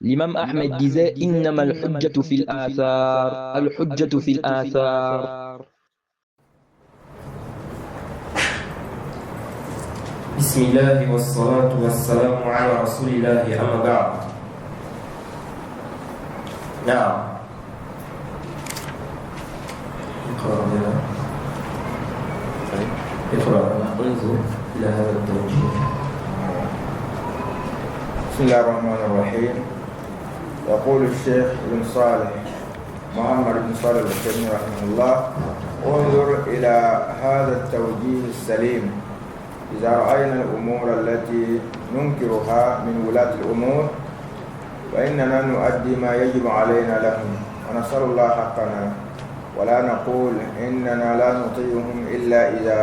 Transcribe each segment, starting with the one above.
L'imam Ahmed disait Innama al-hujjatu fil athar, al-hujjatu fil athar. Bismillah wa salatu wa salamu ala rasulillahi amma ba'd. Naam. اقرأ انظر إلى هذا التوجيه. بسم الله الرحمن الرحيم. يقول الشيخ ابن صالح محمد بن صالح العثيمين رحمه الله: انظر إلى هذا التوجيه السليم. إذا رأينا الأمور التي ننكرها من ولاة الأمور فإننا نؤدي ما يجب علينا لهم ونسأل الله حقنا، ولا نقول إننا لا نطيعهم إلا إذا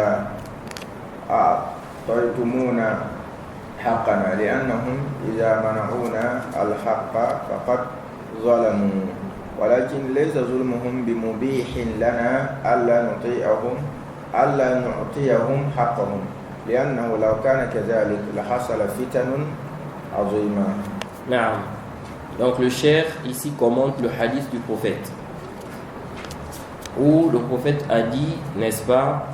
أعطيتمونا حقنا، لأنهم إذا منعونا الحق فقد ظلموا، ولكن ليس ظلمهم بمبيح لنا ألا نعطيهم حقهم، لأنه لو كان كذلك لحصل فتن عظيمة. Naam. Donc le cheikh ici commente le hadith du prophète, où le prophète a dit, n'est-ce pas,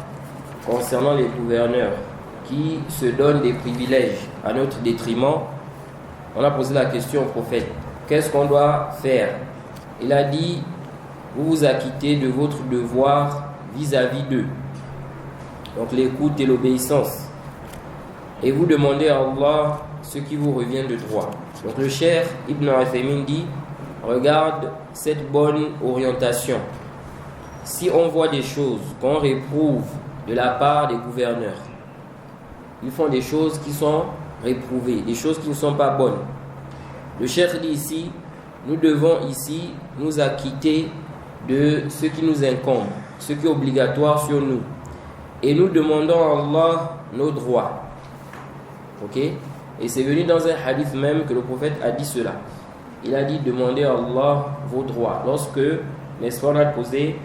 concernant les gouverneurs qui se donnent des privilèges à notre détriment. On a posé la question au prophète, qu'est-ce qu'on doit faire? Il a dit, vous vous acquittez de votre devoir vis-à-vis d'eux, donc l'écoute et l'obéissance, et vous demandez à Allah ce qui vous revient de droit. Donc le cheikh Ibn Uthaymin dit, regarde cette bonne orientation. Si on voit des choses qu'on réprouve de la part des gouverneurs, ils font des choses qui sont réprouvées, des choses qui ne sont pas bonnes. Le cheikh dit ici, nous devons ici nous acquitter de ce qui nous incombe, ce qui est obligatoire sur nous. Et nous demandons à Allah nos droits. Ok? Et c'est venu dans un hadith même que le prophète a dit cela. Il a dit, demandez à Allah vos droits. Lorsqu'on a posé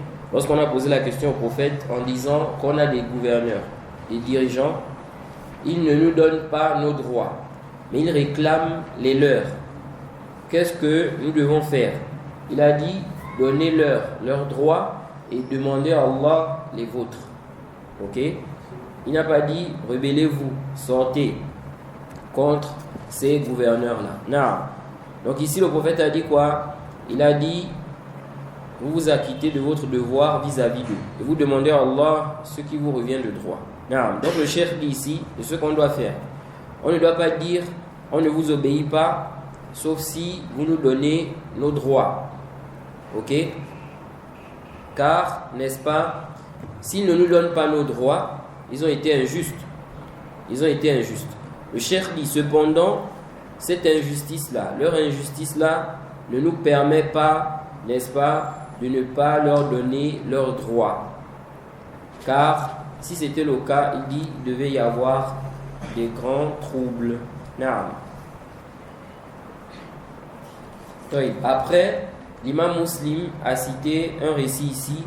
la question au prophète en disant qu'on a des gouverneurs, des dirigeants, ils ne nous donnent pas nos droits, mais ils réclament les leurs. Qu'est-ce que nous devons faire? Il a dit, donnez-leur leurs droits et demandez à Allah les vôtres. Ok? Il n'a pas dit, rebellez-vous, sortez contre ces gouverneurs-là. Non. Donc ici, le prophète a dit quoi? Il a dit, vous vous acquittez de votre devoir vis-à-vis d'eux. Et vous demandez à Allah ce qui vous revient de droit. Non. Donc le cheikh dit ici, c'est ce qu'on doit faire. On ne doit pas dire, on ne vous obéit pas, sauf si vous nous donnez nos droits. Ok? Car, n'est-ce pas, s'ils ne nous donnent pas nos droits, ils ont été injustes. Ils ont été injustes. Le cheikh dit cependant, cette injustice-là, leur injustice-là, ne nous permet pas, n'est-ce pas, de ne pas leur donner leurs droits. Car si c'était le cas, il dit, il devait y avoir des grands troubles. Après, l'imam Muslim a cité un récit ici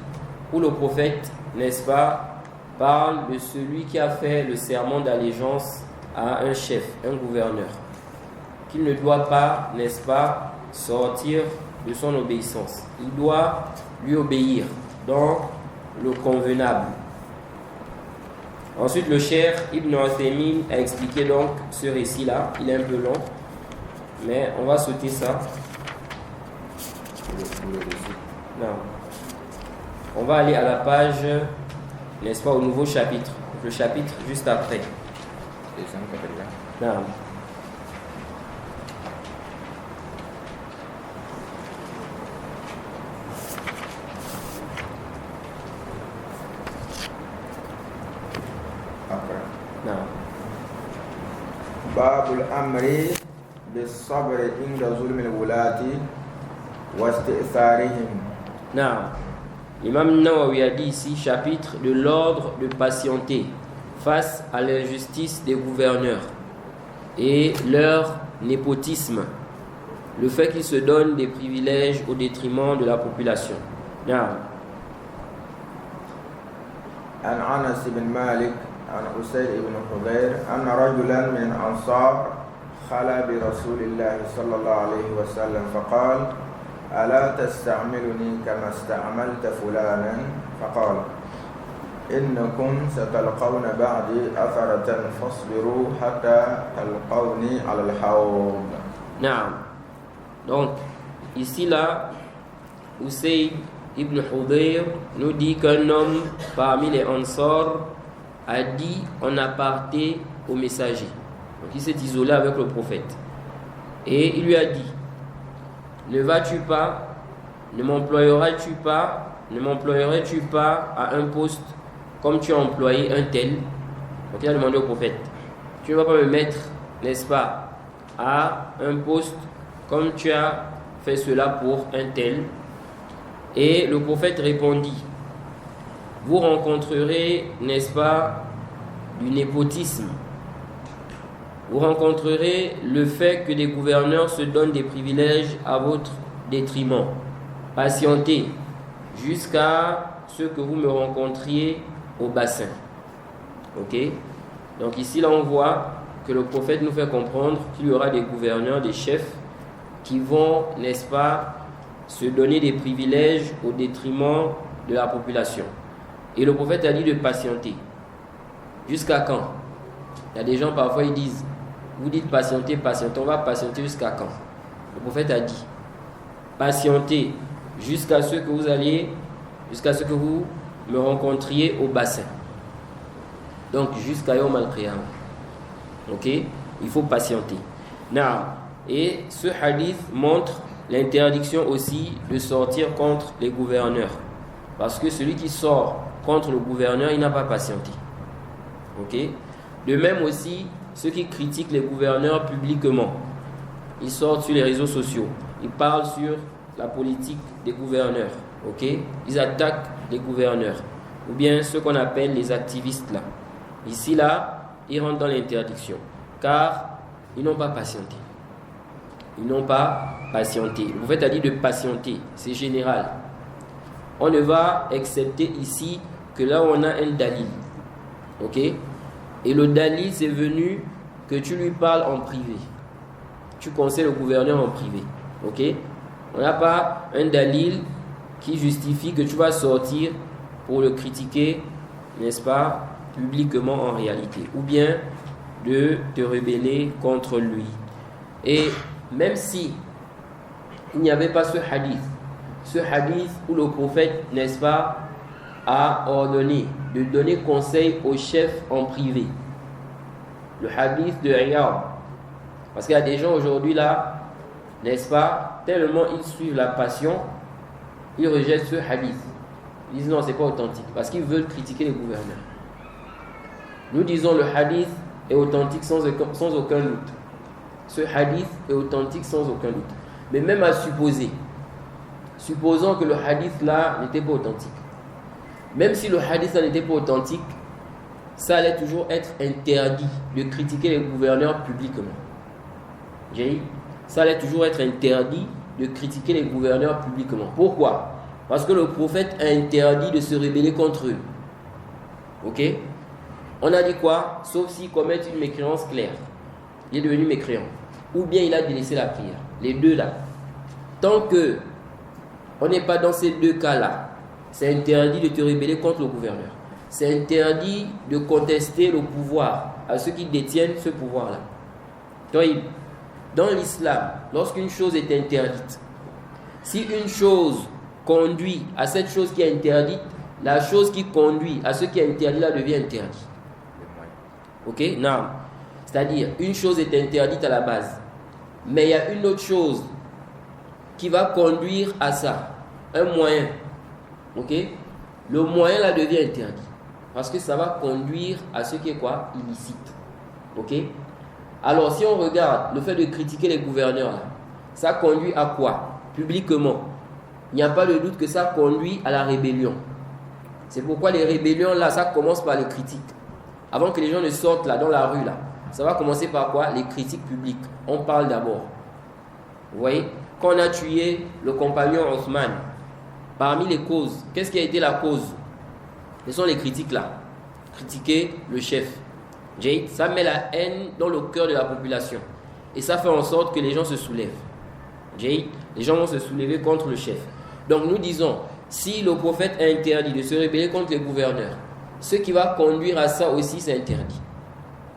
où le prophète, n'est-ce pas, parle de celui qui a fait le serment d'allégeance à un chef, un gouverneur, qu'il ne doit pas, n'est-ce pas, sortir de son obéissance. Il doit lui obéir dans le convenable. Ensuite, le cheikh Ibn Uthaymin a expliqué donc ce récit-là. Il est un peu long, mais on va sauter ça. Non. On va aller à la page, n'est-ce pas, au nouveau chapitre. Le chapitre juste après. Non. باب الأمر بالصبر عند ظلم الولاة واستئثارهم. Non. L'imam Nawawi a dit ici, chapitre de l'ordre de patienter face à l'injustice des gouverneurs et leur népotisme, le fait qu'ils se donnent des privilèges au détriment de la population. Non. عن أنس بن مالك عن أسيد بن حضير أن رجلا من الأنصار خلا برسول الله صلى الله عليه وسلم فقال ألا تستعملني كما استعملت فلانا فقال إنكم ستلقون بعدي أثرة فاصبروا حتى تلقوني على الحوض. نعم. Donc ici là, Usayd ibn Hudayr nous dit qu'un homme parmi les Ansar a dit en aparté au messager. Donc il s'est isolé avec le prophète. Et il lui a dit, ne vas-tu pas, ne m'employerais-tu pas à un poste comme tu as employé un tel? Donc il a demandé au prophète, tu ne vas pas me mettre, n'est-ce pas, à un poste comme tu as fait cela pour un tel? Et le prophète répondit, vous rencontrerez, n'est-ce pas, du népotisme. Vous rencontrerez le fait que des gouverneurs se donnent des privilèges à votre détriment. Patientez jusqu'à ce que vous me rencontriez au bassin. Ok? Donc ici, là, on voit que le prophète nous fait comprendre qu'il y aura des gouverneurs, des chefs qui vont, n'est-ce pas, se donner des privilèges au détriment de la population. Et le prophète a dit de patienter. Jusqu'à quand? Il y a des gens, parfois, ils disent, vous dites patienter, patienter, on va patienter jusqu'à quand? Le prophète a dit, patientez jusqu'à ce que vous me rencontriez au bassin. Donc, jusqu'à Yom al-Qiyam. Ok? Il faut patienter. Et ce hadith montre l'interdiction aussi de sortir contre les gouverneurs. Parce que celui qui sort contre le gouverneur, il n'a pas patienté. Ok? De même aussi, ceux qui critiquent les gouverneurs publiquement, ils sortent sur les réseaux sociaux, ils parlent sur la politique des gouverneurs. Ok? Ils attaquent les gouverneurs. Ou bien ceux qu'on appelle les activistes là. Ici là, ils rentrent dans l'interdiction. Car ils n'ont pas patienté. Ils n'ont pas patienté. Le prophète a dit de patienter. C'est général. On ne va accepter ici que là où on a un dalil. Ok? Et le dalil, c'est venu que tu lui parles en privé. Tu conseilles le gouverneur en privé. Ok? On n'a pas un dalil qui justifie que tu vas sortir pour le critiquer, n'est-ce pas, publiquement en réalité. Ou bien de te rebeller contre lui. Et même si il n'y avait pas ce hadith où le prophète, n'est-ce pas, a ordonné de donner conseil au chef en privé. Le hadith de Riyad. Parce qu'il y a des gens aujourd'hui là, n'est-ce pas, tellement ils suivent la passion, ils rejettent ce hadith. Ils disent non, c'est pas authentique. Parce qu'ils veulent critiquer les gouverneurs. Nous disons le hadith est authentique sans aucun doute. Ce hadith est authentique sans aucun doute. Mais même à supposer, supposons que le hadith là n'était pas authentique. Même si le hadith là n'était pas authentique, ça allait toujours être interdit de critiquer les gouverneurs publiquement. Ça allait toujours être interdit de critiquer les gouverneurs publiquement. Pourquoi? Parce que le prophète a interdit de se rebeller contre eux. Ok? On a dit quoi? Sauf s'il commet une mécréance claire. Il est devenu mécréant. Ou bien il a délaissé la prière. Les deux là. Tant que on n'est pas dans ces deux cas-là, c'est interdit de te rebeller contre le gouverneur. C'est interdit de contester le pouvoir à ceux qui détiennent ce pouvoir-là. Donc, dans l'islam, lorsqu'une chose est interdite, si une chose conduit à cette chose qui est interdite, la chose qui conduit à ce qui est interdit là devient interdit. Ok? Non. C'est-à-dire, une chose est interdite à la base, mais il y a une autre chose qui va conduire à ça, un moyen. Ok? Le moyen là devient interdit. Parce que ça va conduire à ce qui est quoi? Illicite. Ok? Alors si on regarde le fait de critiquer les gouverneurs là, ça conduit à quoi? Publiquement. Il n'y a pas de doute que ça conduit à la rébellion. C'est pourquoi les rébellions là, ça commence par les critiques. Avant que les gens ne sortent là dans la rue là, ça va commencer par quoi? Les critiques publiques. On parle d'abord. Vous voyez? Quand on a tué le compagnon Othman, parmi les causes, qu'est-ce qui a été la cause? Ce sont les critiques là. Critiquer le chef. Ça met la haine dans le cœur de la population. et ça fait en sorte que les gens se soulèvent. Les gens vont se soulever contre le chef. Donc nous disons, si le prophète a interdit de se rebeller contre les gouverneurs, ce qui va conduire à ça aussi, c'est interdit.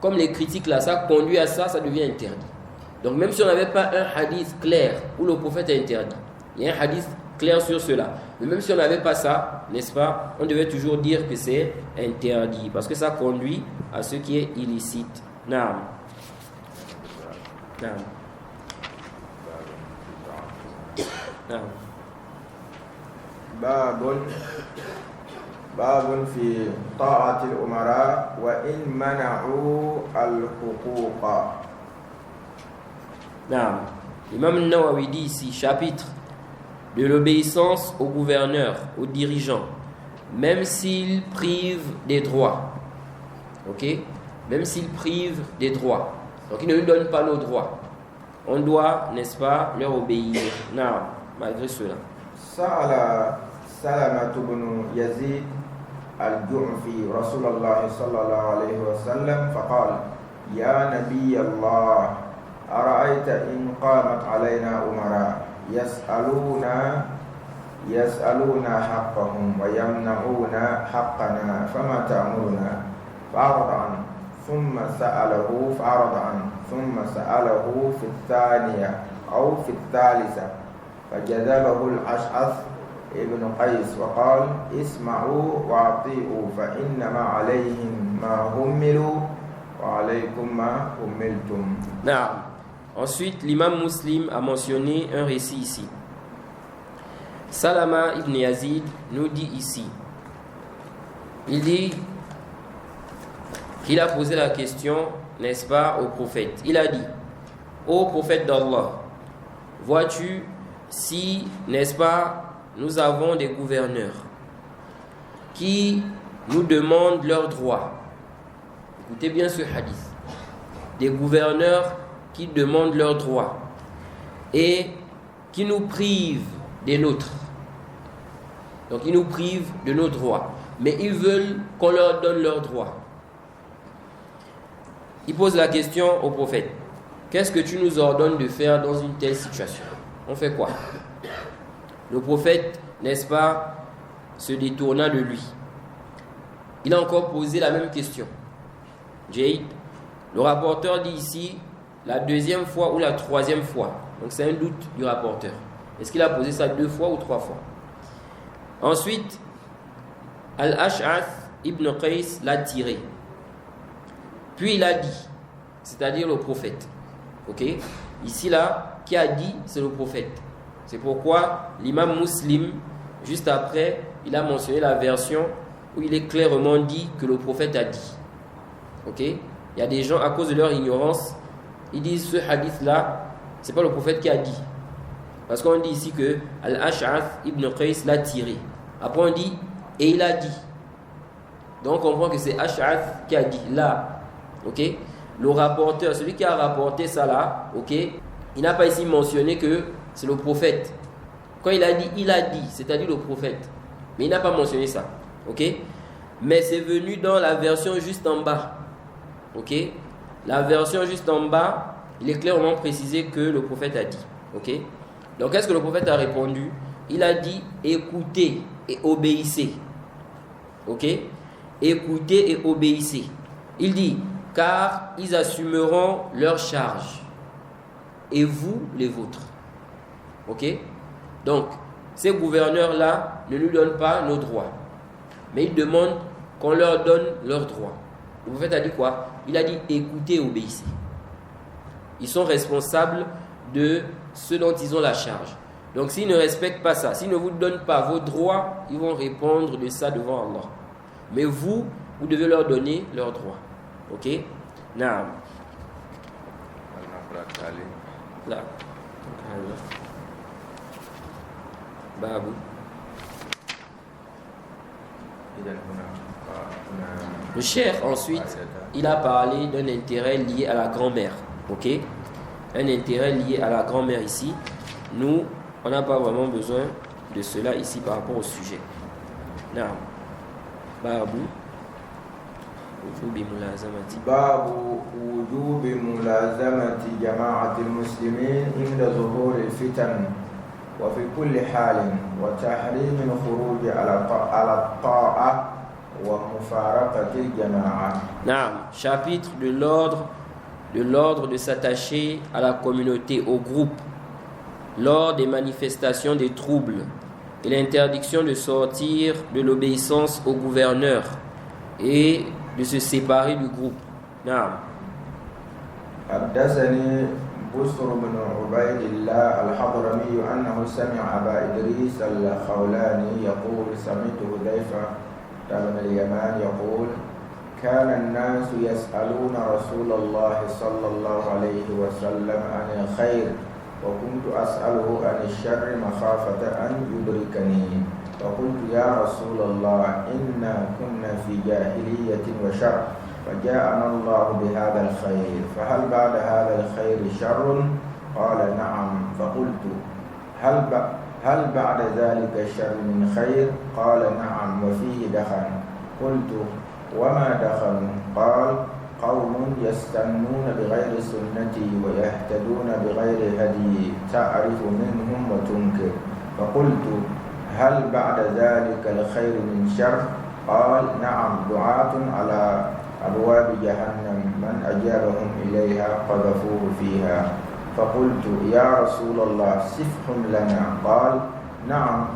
Comme les critiques là, ça conduit à ça, ça devient interdit. Donc même si on n'avait pas un hadith clair où le prophète a interdit, il y a un hadith clair sur cela. Mais même si on n'avait pas ça, n'est-ce pas, on devait toujours dire que c'est interdit. Parce que ça conduit à ce qui est illicite. Naam. Naam. Naam. باب في طاعة الأمراء وإن منعوا الحقوق. Naam. L'imam Nawawi dit ici, chapitre de l'obéissance aux gouverneurs, aux dirigeants, même s'ils privent des droits. Ok? Même s'ils privent des droits. Donc ils ne nous donnent pas nos droits. On doit, n'est-ce pas, leur obéir. Non, malgré cela. Sa'ala Salamah ibn Yazid al-Ju'fi Rasulullah sallallahu alayhi wa sallam faqala ya Nabiy Allah ara'ayta in qamat alayna umara يسألونا حقهم ويمنعونا حقنا فما تأمرنا فأعرض عنه ثم سأله فأعرض عنه ثم سأله في الثانية أو في الثالثة فجذبه الأشعث ابن قيس وقال اسمعوا وأطيعوا فإنما عليهم ما هملوا وعليكم ما هملتم. نعم. Ensuite, l'imam Muslim a mentionné un récit ici. Salamah ibn Yazid nous dit ici, il dit qu'il a posé la question, n'est-ce pas, au prophète. Il a dit, ô prophète d'Allah, vois-tu si, n'est-ce pas, nous avons des gouverneurs qui nous demandent leurs droits. Écoutez bien ce hadith. Des gouverneurs qui demandent leurs droits et qui nous privent des nôtres. Donc ils nous privent de nos droits, mais ils veulent qu'on leur donne leurs droits. Il pose la question au prophète, qu'est-ce que tu nous ordonnes de faire dans une telle situation? On fait quoi? Le prophète, n'est-ce pas, se détourna de lui. Il a encore posé la même question. Le rapporteur dit ici la deuxième fois ou la troisième fois. Donc c'est un doute du rapporteur. Est-ce qu'il a posé ça 2 fois ou 3 fois? Ensuite, Al-Ash'ath ibn Qais l'a tiré. Puis il a dit, c'est-à-dire le prophète. Ok? Ici là, qui a dit, c'est le prophète. C'est pourquoi l'imam Muslim, juste après, il a mentionné la version où il est clairement dit que le prophète a dit. Ok? Il y a des gens, à cause de leur ignorance, ils disent ce hadith là, c'est pas le prophète qui a dit. Parce qu'on dit ici que Al-Ash'ath ibn Qais l'a tiré. Après on dit et il a dit. Donc on comprend que c'est Ash'ath qui a dit là. Ok? Le rapporteur, celui qui a rapporté ça là, ok? Il n'a pas ici mentionné que c'est le prophète. Quand il a dit, c'est-à-dire le prophète. Mais il n'a pas mentionné ça. Ok? Mais c'est venu dans la version juste en bas. Ok? La version juste en bas, il est clairement précisé que le prophète a dit. Ok? Donc, qu'est-ce que le prophète a répondu? Il a dit, écoutez et obéissez. Ok? Écoutez et obéissez. Il dit, car ils assumeront leur charge. Et vous, les vôtres. Ok? Donc, ces gouverneurs-là ne nous donnent pas nos droits. Mais ils demandent qu'on leur donne leurs droits. Le prophète a dit quoi? Il a dit, écoutez et obéissez. Ils sont responsables de ce dont ils ont la charge. Donc s'ils ne respectent pas ça, s'ils ne vous donnent pas vos droits, ils vont répondre de ça devant Allah. Mais vous, vous devez leur donner leurs droits. Ok? Naam. Là. Babu. Le cheikh ensuite, il a parlé d'un intérêt lié à la grand-mère. Ok? Un intérêt lié à la grand-mère ici. Nous, on n'a pas vraiment besoin de cela ici par rapport au sujet. Non. Babu. باب وجوب ملازمة جماعة المسلمين عند ظهور الفتن وفي كل حال وتحريم الخروج على الطاعة ومفارقة الجماعة. نعم. Chapitre de l'ordre de s'attacher à la communauté, au groupe, lors des manifestations des troubles, et l'interdiction de sortir de l'obéissance au gouverneur et de se séparer du groupe. نعم. حدثني بسر بن عبيد الله الحضرمي أنه سمع أبا إدريس الخولاني يقول سمعت حذيفة بن اليمان يقول كان الناس يسألون رسول الله صلى الله عليه وسلم عن الخير وكنت أسأله عن الشر مخافة أن يدركني فقلت يا رسول الله إنا كنا في جاهلية وشر فجاءنا الله بهذا الخير فهل بعد هذا الخير شر؟ قال نعم. فقلت هل بعد ذلك الشر من خير؟ قال نعم وفيه دخن. قلت وما دخن؟ قال قوم يستنون بغير سنتي ويهتدون بغير هدي تعرف منهم وتنكر. فقلت هل بعد ذلك الخير من شر؟ قال نعم دعاة على أبواب جهنم من أجابهم إليها قذفوه فيها. فقلت يا رسول الله صفهم لنا. قال نعم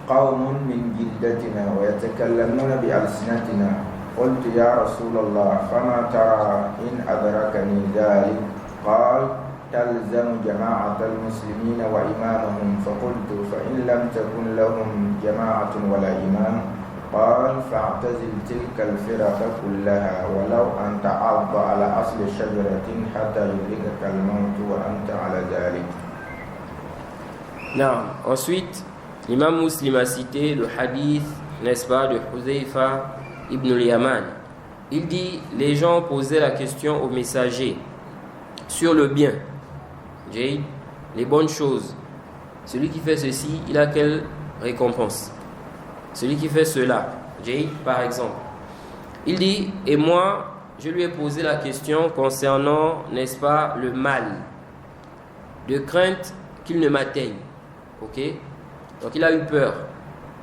قوم من جلدتنا ويتكلمون بألسنتنا. قلت يا رسول الله فما ترى إن أدركني ذلك؟ قال تلزم جماعة المسلمين وإمامهم. فقلت فإن لم تكن لهم جماعة ولا إمام؟ قال فاعتزل تلك الفرق كلها ولو أن تعض على أصل شجرة حتى يدركك الموت وأنت على ذلك. Non. Ensuite, l'imam Muslim a cité le hadith, n'est-ce pas, de Huzaifa ibn al-Yaman. Il dit, les gens posaient la question aux messagers sur le bien, les bonnes choses. Celui qui fait ceci, il a quelle récompense? Celui qui fait cela, par exemple. Il dit, et moi, je lui ai posé la question concernant, n'est-ce pas, le mal, de crainte qu'il ne m'atteigne. Ok? Donc il a eu peur.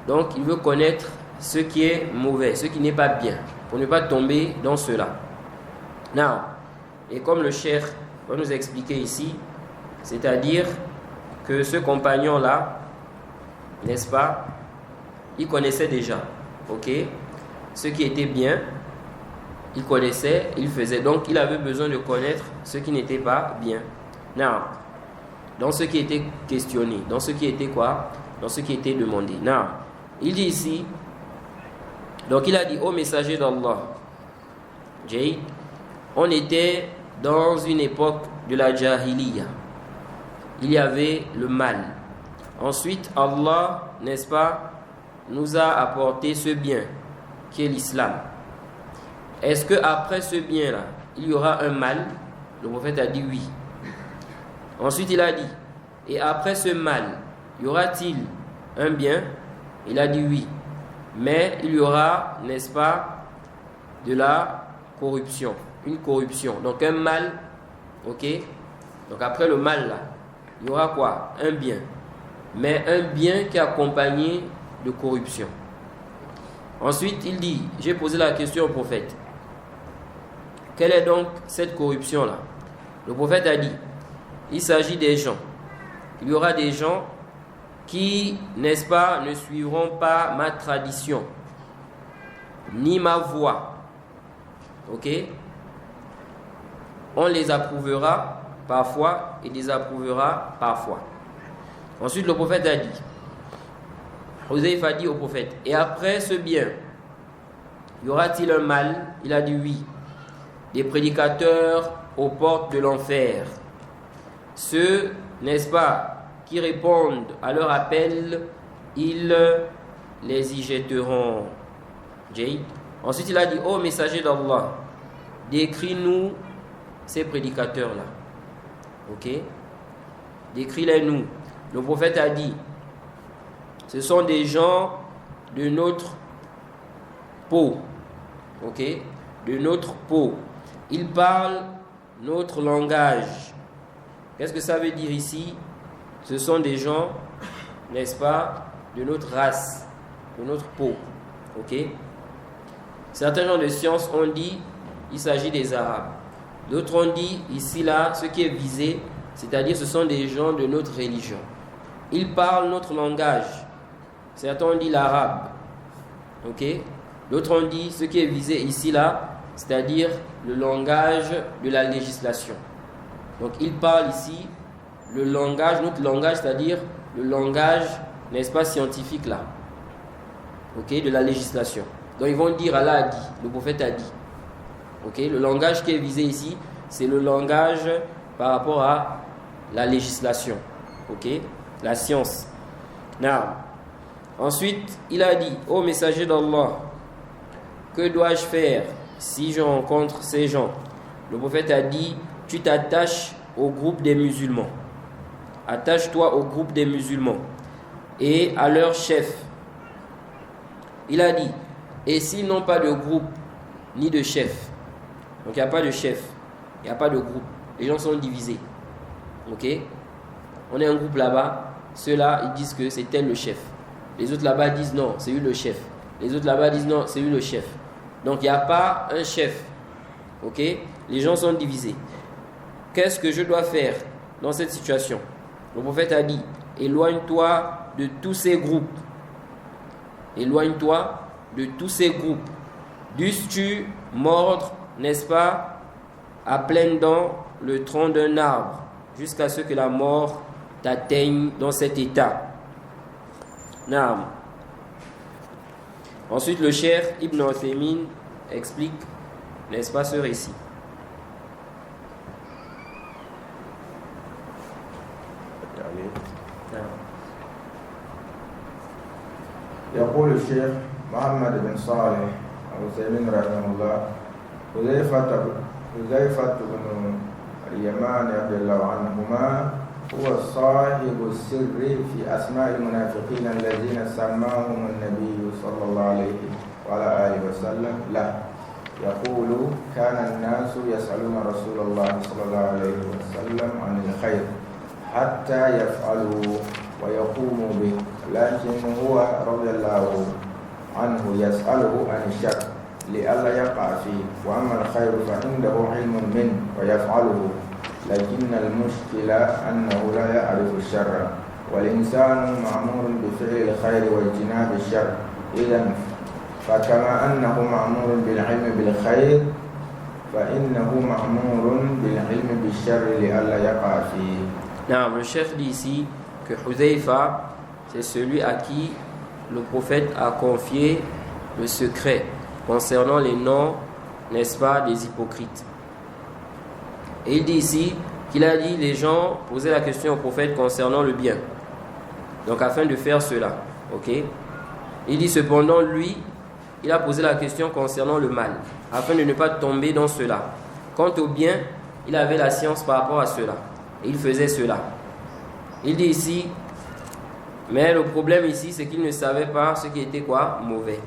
Donc il veut connaître ce qui est mauvais, ce qui n'est pas bien, pour ne pas tomber dans cela. Now, et comme le cheikh va nous expliquer ici, c'est-à-dire que ce compagnon-là, n'est-ce pas, il connaissait déjà, ok, ce qui était bien, il connaissait, il faisait. Donc il avait besoin de connaître ce qui n'était pas bien. Now, dans ce qui était questionné, dans ce qui était quoi? Dans ce qui était demandé. Now, il dit ici, donc il a dit, ô messager d'Allah, on était dans une époque de la Jahiliya. Il y avait le mal. Ensuite, Allah, n'est-ce pas, nous a apporté ce bien, qui est l'islam. Est-ce qu'après ce bien-là, il y aura un mal? Le prophète a dit oui. Ensuite, il a dit, et après ce mal, y aura-t-il un bien? Il a dit oui. Mais il y aura, n'est-ce pas, de la corruption. Une corruption. Donc un mal, ok? Donc après le mal là, il y aura quoi? Un bien. Mais un bien qui est accompagné de corruption. Ensuite, il dit, j'ai posé la question au prophète. Quelle est donc cette corruption-là? Le prophète a dit, il s'agit des gens. Il y aura des gens qui, n'est-ce pas, ne suivront pas ma tradition, ni ma voie. Ok? On les approuvera parfois et désapprouvera parfois. Ensuite, le prophète a dit, Huzaifa a dit au prophète, et après ce bien, y aura-t-il un mal? Il a dit oui. Des prédicateurs aux portes de l'enfer. Ceux, n'est-ce pas, qui répondent à leur appel, ils les y jetteront. Ensuite, il a dit, ô messager d'Allah, décris-nous ces prédicateurs-là. Ok? Décris-les-nous. Le prophète a dit, ce sont des gens de notre peau. Ok? de notre peau. Ils parlent notre langage. Qu'est-ce que ça veut dire ici? Ce sont des gens, n'est-ce pas, de notre race, de notre peau. Ok? Certains gens de science ont dit il s'agit des Arabes. D'autres ont dit ici, là, ce qui est visé, c'est-à-dire ce sont des gens de notre religion. Ils parlent notre langage. Certains ont dit l'arabe. Ok? D'autres ont dit ce qui est visé ici, là, c'est-à-dire le langage de la législation. Donc ils parlent ici le langage, notre langage, c'est-à-dire le langage, n'est-ce pas, scientifique là. Ok? De la législation. Donc ils vont dire Allah a dit, le prophète a dit. Ok? Le langage qui est visé ici, c'est le langage par rapport à la législation. Ok? La science. Now. Ensuite, il a dit, ô messager d'Allah, que dois-je faire si je rencontre ces gens? Le prophète a dit, tu t'attaches au groupe des musulmans. Attache-toi au groupe des musulmans et à leur chef. Il a dit, et s'ils n'ont pas de groupe ni de chef, donc il n'y a pas de chef, il n'y a pas de groupe, les gens sont divisés. Ok? On est un groupe là-bas, ceux-là ils disent que c'est tel le chef. Les autres là-bas disent non, c'est lui le chef. Les autres là-bas disent non, c'est lui le chef. Donc il n'y a pas un chef. Ok? Les gens sont divisés. Qu'est-ce que je dois faire dans cette situation? Le prophète a dit, éloigne-toi de tous ces groupes. Éloigne-toi de tous ces groupes. Dusse-tu mordre, n'est-ce pas, à pleines dents le tronc d'un arbre, jusqu'à ce que la mort t'atteigne dans cet état. Naam. Ensuite, le cheikh Ibn Uthaymin explique, n'est-ce pas, ce récit. يقول الشيخ محمد بن صالح العثيمين رحمه الله حذيفة بن اليمان رضي الله عنهما هو صاحب السر في أسماء المنافقين الذين سماهم النبي صلى الله عليه وعلى آله وسلم له. يقول كان الناس يسألون رسول الله صلى الله عليه وسلم عن الخير حتى يفعلوا ويقوموا به، لكن هو رضي الله عنه يسأله عن الشر لئلا يقع فيه، وأما الخير فعنده علم منه ويفعله، لكن المشكلة أنه لا يعرف الشر، والإنسان مأمور بفعل الخير واجتناب الشر. إذن فكما أنه مأمور بالعلم بالخير فإنه مأمور بالعلم بالشر لئلا يقع فيه. Non, le chef dit ici que Hudhayfa, c'est celui à qui le prophète a confié le secret concernant les noms, n'est-ce pas, des hypocrites. Et il dit ici qu'il a dit les gens posaient la question au prophète concernant le bien. Donc afin de faire cela, ok. Il dit cependant lui, il a posé la question concernant le mal, afin de ne pas tomber dans cela. Quant au bien, il avait la science par rapport à cela. Et il faisait cela. Il dit ici, mais le problème ici, c'est qu'il ne savait pas ce qui était quoi? Mauvais.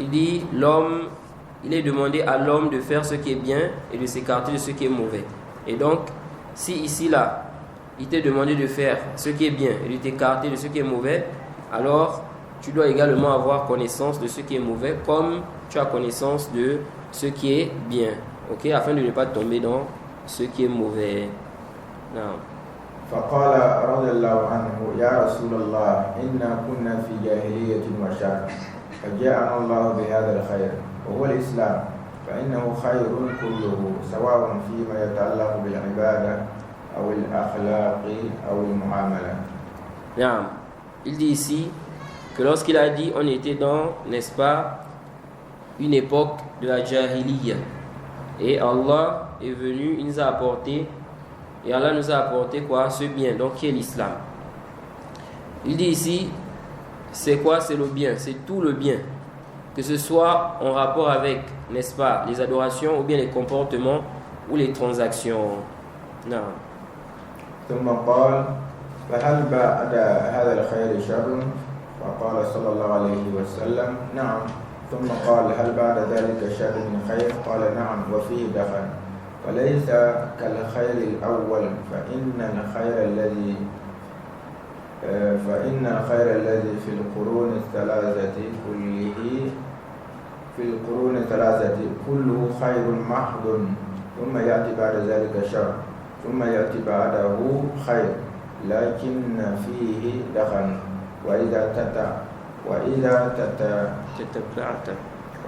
Il dit, l'homme, il est demandé à l'homme de faire ce qui est bien et de s'écarter de ce qui est mauvais. Et donc, si ici, là, il t'est demandé de faire ce qui est bien et de t'écarter de ce qui est mauvais, alors tu dois également avoir connaissance de ce qui est mauvais comme tu as connaissance de ce qui est bien. Ok? Afin de ne pas tomber dans ce qui est mauvais. Non. فقال رضي الله عنه يا رسول الله إنا كنا في جاهلية وشر فجاءنا الله بهذا الخير وهو الإسلام فإنه خير كله سواء فيما يتعلق بالعبادة أو الأخلاق أو المعاملة. Non. Il dit ici que lorsqu'il a dit on était dans, n'est-ce pas, une époque de la Jahiliya et Allah est venu, il nous a apporté. Et Allah nous a apporté quoi? Ce bien, donc qui est l'islam. Il dit ici, c'est quoi? C'est le bien, c'est tout le bien. Que ce soit en rapport avec, n'est-ce pas, les adorations ou bien les comportements ou les transactions. Non. ثم قال فهل بعد هذا الخير شر؟ فقال صلى الله عليه وسلم نعم ثم قال هل بعد ذلك شر من خير؟ قال نعم وفيه دخن وليس كالخير الأول فإن الخير الذي في القرون الثلاثة كله خير محض ثم يأتي بعد ذلك شر ثم يأتي بعده خير لكن فيه دخن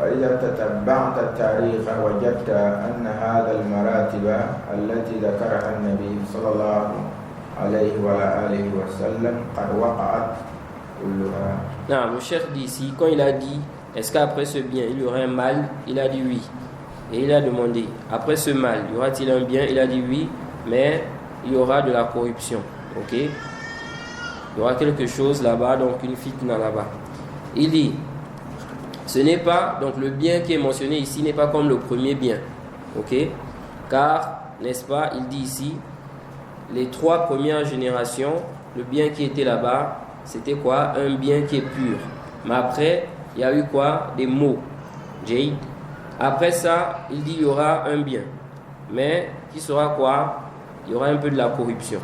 وإذا تتبعت التاريخ وجدت أن هذا المراتب التي ذكرها النبي صلى الله عليه وآله وسلم قد وقعت كلها. Non, le chef dit ici, quand il a dit est-ce qu'après ce bien il y aura un mal, il a dit oui. Et il a demandé après ce mal, y aura-t-il un bien? Il a dit oui, mais il y aura de la corruption. Ok? Il y aura quelque chose là-bas, donc une fitna là-bas. Il dit ce n'est pas, donc le bien qui est mentionné ici n'est pas comme le premier bien. Ok? Car, n'est-ce pas, il dit ici les 3 premières générations, le bien qui était là-bas, c'était quoi? Un bien qui est pur. Mais après, il y a eu quoi? Des maux. Jade. Après ça, il dit il y aura un bien. Mais qui sera quoi? Il y aura un peu de la corruption.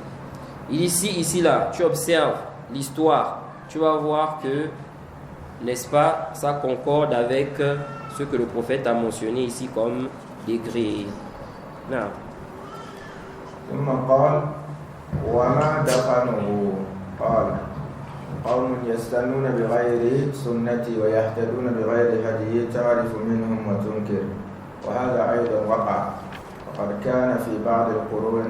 Il dit ici là, tu observes l'histoire, tu vas voir que, n'est-ce pas, ça concorde avec ce que le prophète a mentionné ici comme degré. Non. ثم قال وما دخنه؟ قال قوم يستنون بغير سنتي ويهتدون بغير هدي تعرف منهم وتنكر وهذا أيضا وقع وقد كان في بعض القرون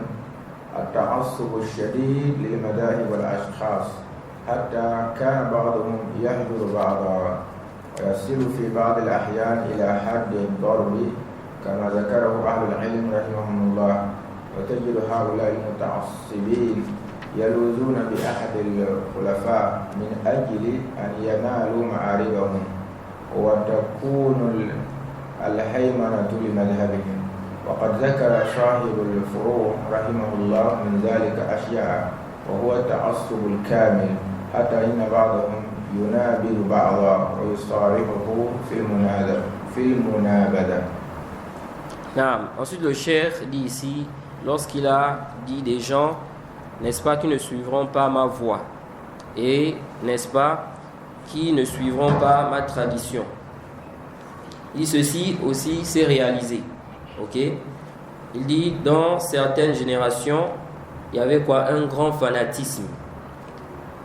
التعصب الشديد للمذاهب والأشخاص حتى كان بعضهم يهجر بعضا ويصل في بعض الأحيان إلى حد الضرب كما ذكره أهل العلم رحمهم الله. وتجد هؤلاء المتعصبين يلوذون بأحد الخلفاء من أجل أن ينالوا معارضهم وتكون الهيمنة لمذهبهم. وقد ذكر صاحب الفروع رحمه الله من ذلك أشياء وهو التعصب الكامل حتى إن بعضهم ينابذ بعضا ويصارحه في المنابذة. Ensuite le cheikh dit ici, lorsqu'il a dit des gens, n'est-ce pas, qui ne suivront pas ma voie et, n'est-ce pas, qui ne suivront pas ma tradition. Il dit ceci aussi s'est réalisé. Ok? Il dit dans certaines générations, il y avait quoi? Un grand fanatisme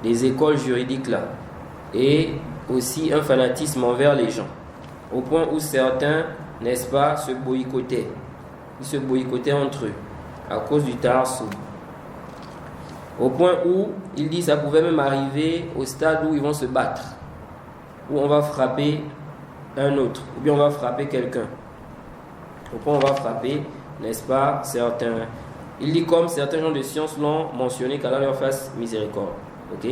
des écoles juridiques là et aussi un fanatisme envers les gens au point où certains, n'est-ce pas, se boycottaient. Ils se boycottaient entre eux à cause du ta'assub. Au point où, il dit, ça pouvait même arriver au stade où ils vont se battre, où on va frapper un autre, ou bien on va frapper quelqu'un. Au point où on va frapper, n'est-ce pas, certains. Il dit comme certains gens de science l'ont mentionné, qu'Allah leur fasse miséricorde. Ok?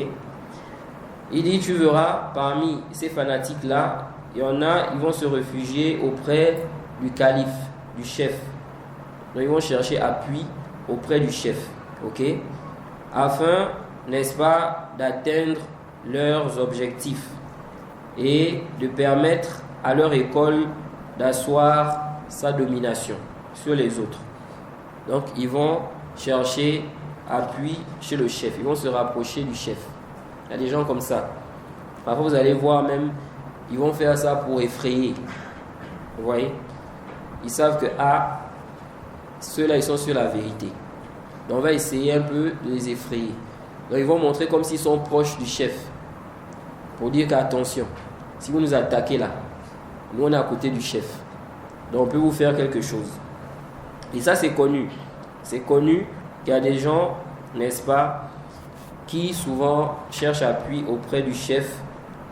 Il dit, tu verras, parmi ces fanatiques-là, il y en a, ils vont se réfugier auprès du calife, du chef. Donc ils vont chercher appui auprès du chef. Ok? Afin, n'est-ce pas, d'atteindre leurs objectifs et de permettre à leur école d'asseoir sa domination sur les autres. Donc, ils vont chercher appui chez le chef. Ils vont se rapprocher du chef. Il y a des gens comme ça. Parfois, vous allez voir même, ils vont faire ça pour effrayer. Vous voyez? Ils savent que, ceux-là, ils sont sur la vérité. Donc, on va essayer un peu de les effrayer. Donc, ils vont montrer comme s'ils sont proches du chef. Pour dire qu'attention, si vous nous attaquez là, nous, on est à côté du chef. Donc, on peut vous faire quelque chose. Et ça, c'est connu. C'est connu qu'il y a des gens, n'est-ce pas, qui souvent cherchent appui auprès du chef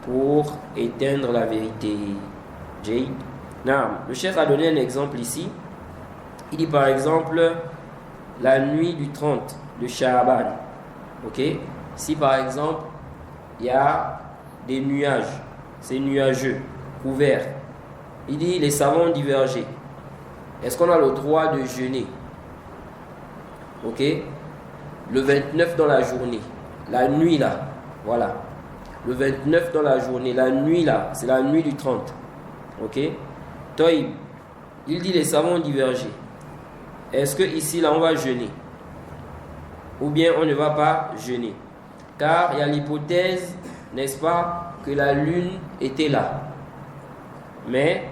pour éteindre la vérité. Jade. Le chef a donné un exemple ici. Il dit par exemple, la nuit du 30 de Sha'aban. Ok? Si par exemple, il y a des nuages, c'est nuageux, couverts. Il dit, les savants ont divergé. Est-ce qu'on a le droit de jeûner? Ok? Le 29 dans la journée. La nuit là. Voilà. Le 29 dans la journée. La nuit là. C'est la nuit du 30. Ok. Toïb, il dit les savants ont divergé. Est-ce que ici, là, on va jeûner? Ou bien on ne va pas jeûner? Car il y a l'hypothèse, n'est-ce pas, que la lune était là. Mais,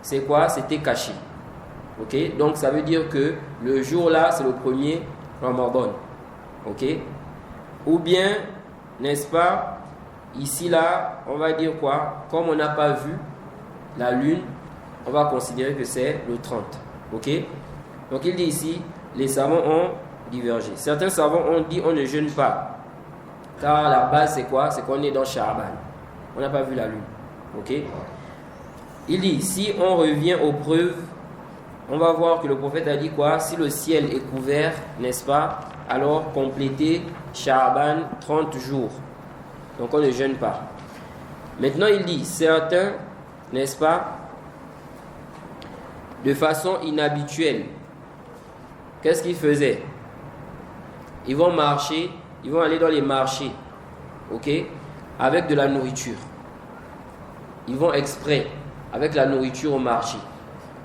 c'est quoi? C'était caché. Ok. Donc, ça veut dire que le jour là, c'est le premier Ramadan. Ok. Ou bien, n'est-ce pas, ici là, on va dire quoi? Comme on n'a pas vu la lune, on va considérer que c'est le 30. Ok. Donc il dit ici, les savants ont divergé. Certains savants ont dit on ne jeûne pas. Car la base c'est quoi? C'est qu'on est dans Sha'ban. On n'a pas vu la lune. Ok. Il dit, si on revient aux preuves, on va voir que le prophète a dit quoi? Si le ciel est couvert, n'est-ce pas? Alors complétez Sha'ban 30 jours. Donc on ne jeûne pas. Maintenant il dit, certains, n'est-ce pas, de façon inhabituelle, qu'est-ce qu'ils faisaient? Ils vont marcher, ils vont aller dans les marchés, ok, avec de la nourriture. Ils vont exprès avec la nourriture au marché.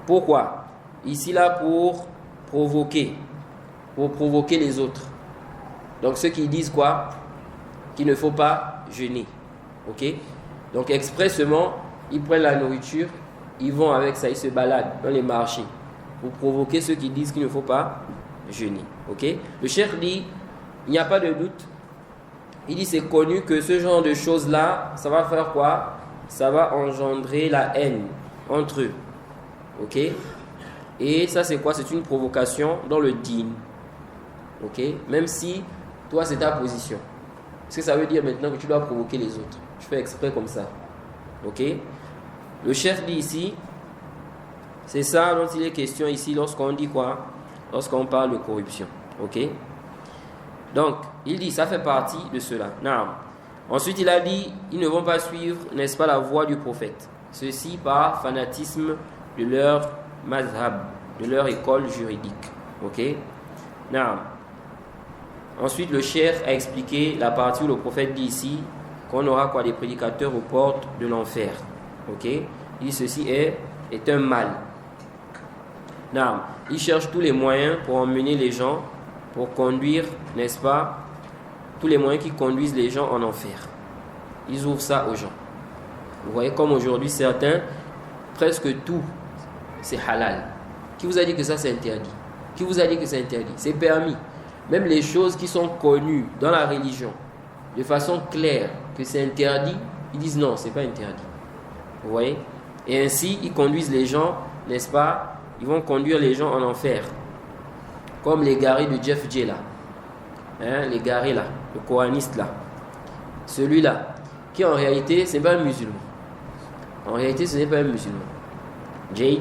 Pourquoi? Ici là pour provoquer les autres. Donc ceux qui disent quoi? Qu'il ne faut pas jeûner, ok. Donc expressément, ils prennent la nourriture, ils vont avec ça, ils se baladent dans les marchés pour provoquer ceux qui disent qu'il ne faut pas jeûner. Ok? Le cheikh dit, il n'y a pas de doute. Il dit, c'est connu que ce genre de choses-là, ça va faire quoi? Ça va engendrer la haine entre eux. Ok? Et ça, c'est quoi? C'est une provocation dans le dîn. Ok? Même si toi, c'est ta position. Est-ce que ça veut dire maintenant que tu dois provoquer les autres? Je fais exprès comme ça. Ok? Le chef dit ici, c'est ça dont il est question ici lorsqu'on dit quoi? Lorsqu'on parle de corruption. Ok? Donc, il dit, ça fait partie de cela. Non. Ensuite, il a dit, ils ne vont pas suivre, n'est-ce pas, la voie du prophète. Ceci par fanatisme de leur mazhab, de leur école juridique. Ok? Non. Ensuite, le cheikh a expliqué la partie où le prophète dit ici qu'on aura quoi? Des prédicateurs aux portes de l'enfer. Ok? Il dit ceci est un mal. Non. Il cherche tous les moyens pour emmener les gens, pour conduire, n'est-ce pas, tous les moyens qui conduisent les gens en enfer. Ils ouvrent ça aux gens. Vous voyez, comme aujourd'hui, certains, presque tout, c'est halal. Qui vous a dit que ça c'est interdit? Qui vous a dit que c'est interdit? C'est permis. Même les choses qui sont connues dans la religion, de façon claire, que c'est interdit, ils disent non, c'est pas interdit. Vous voyez? Et ainsi, ils conduisent les gens, n'est-ce pas? Ils vont conduire les gens en enfer. Comme les garis de Jeff J là. Hein, les garis là, le coraniste là. Celui-là, qui en réalité, ce n'est pas un musulman. En réalité, ce n'est pas un musulman. Jay,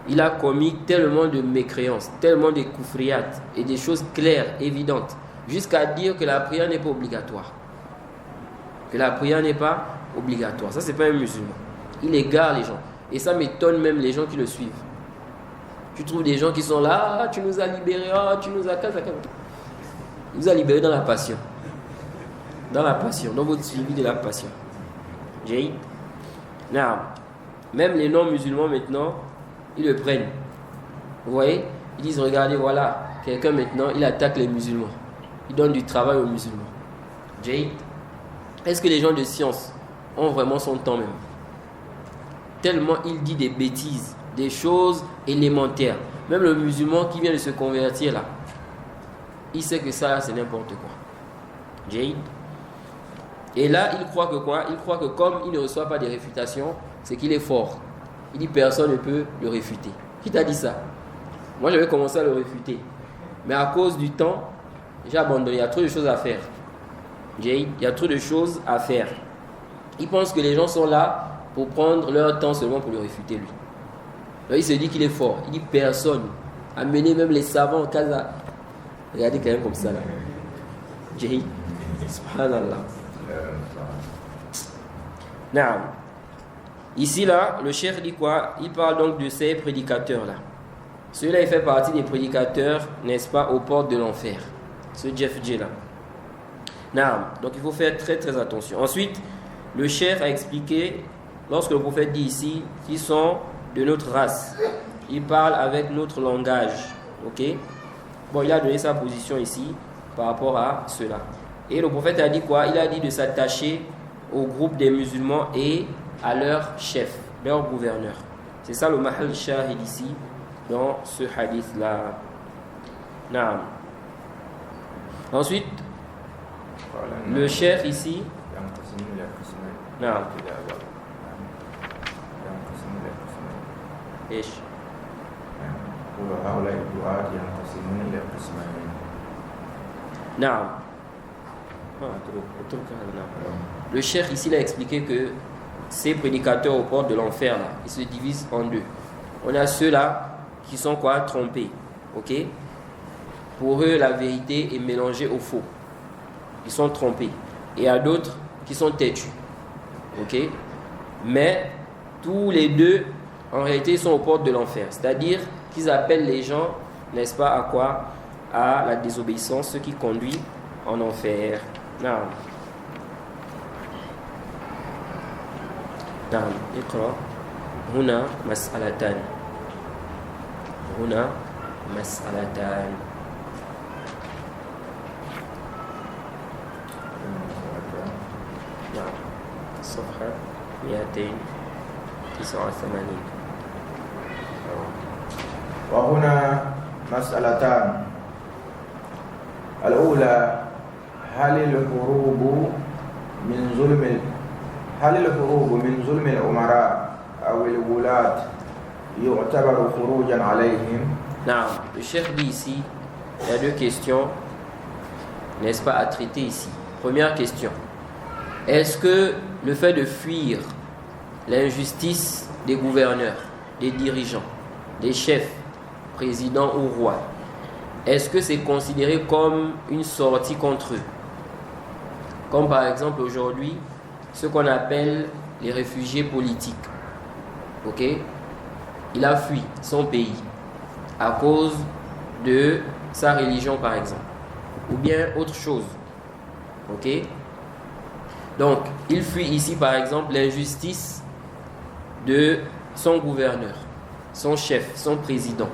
il a commis tellement de mécréances, tellement de koufriyat et des choses claires, évidentes, jusqu'à dire que la prière n'est pas obligatoire. Que la prière n'est pas obligatoire. Ça, c'est pas un musulman. Il égare les gens. Et ça m'étonne même les gens qui le suivent. Tu trouves des gens qui sont là, ah, tu nous as libérés, ah, tu nous as... Il vous a libérés dans la passion. Dans la passion, dans votre suivi de la passion. J'ai. Non. Même les non-musulmans maintenant, ils le prennent. Vous voyez? Ils disent, regardez, voilà, quelqu'un maintenant, il attaque les musulmans. Il donne du travail aux musulmans. J'ai. Est-ce que les gens de science ont vraiment son temps même? Tellement il dit des bêtises, des choses élémentaires. Même le musulman qui vient de se convertir là, il sait que ça c'est n'importe quoi. J'ai. Et là, il croit que quoi? Il croit que comme il ne reçoit pas des réfutations, c'est qu'il est fort. Il dit personne ne peut le réfuter. Qui t'a dit ça? Moi, j'avais commencé à le réfuter. Mais à cause du temps, j'ai abandonné. Il y a trop de choses à faire. Il y a trop de choses à faire. Il pense que les gens sont là pour prendre leur temps seulement pour le réfuter, lui. Donc, il se dit qu'il est fort. Il dit personne. Amener même les savants en casa. Regardez quand même comme ça là. J'ai. Subhanallah. Naam. Ici là, le cheikh dit quoi? Il parle donc de ces prédicateurs là. Celui-là, il fait partie des prédicateurs, n'est-ce pas, aux portes de l'enfer. Ce Jeff J là. Naam. Donc il faut faire très très attention. Ensuite, le cheikh a expliqué lorsque le prophète dit ici qu'ils sont de notre race, il parle avec notre langage. Ok? Bon, il a donné sa position ici par rapport à cela. Et le prophète a dit quoi? Il a dit de s'attacher au groupe des musulmans et à leur chef, leur gouverneur. C'est ça le mahal shahid ici dans ce hadith-là. Naam. Ensuite, le cheikh ici. Naam. ايش؟ هؤلاء الدعاة ينقسمون إلى قسمين. نعم. Le cheikh ici il a expliqué que ces prédicateurs aux portes de l'enfer là, ils se divisent en deux. On a ceux-là qui sont quoi? Trompés. Ok? Pour eux, la vérité est mélangée au faux. Ils sont trompés. Et il y a d'autres qui sont têtus. Ok? Mais tous les deux, en réalité, ils sont aux portes de l'enfer. C'est-à-dire qu'ils appellent les gens, n'est-ce pas, à quoi? À la désobéissance, ce qui conduit en enfer. نعم. نعم. اقرأ. هنا مسألتان. هنا مسألتان. نعم. الصفحة 289. وهنا مسألتان. الأولى هل الهروب من ظلم الأمراء أو الولاة يعتبر خروجا عليهم؟ Non, le chef dit ici, il y a deux questions, n'est-ce pas, à traiter ici. Première question, est-ce que le fait de fuir l'injustice des gouverneurs, des dirigeants, des chefs, présidents ou rois, est-ce que c'est considéré comme une sortie contre eux? Comme par exemple aujourd'hui, ce qu'on appelle les réfugiés politiques. Ok? Il a fui son pays à cause de sa religion par exemple. Ou bien autre chose. Ok? Donc, il fuit ici par exemple l'injustice de son gouverneur, son chef, son président.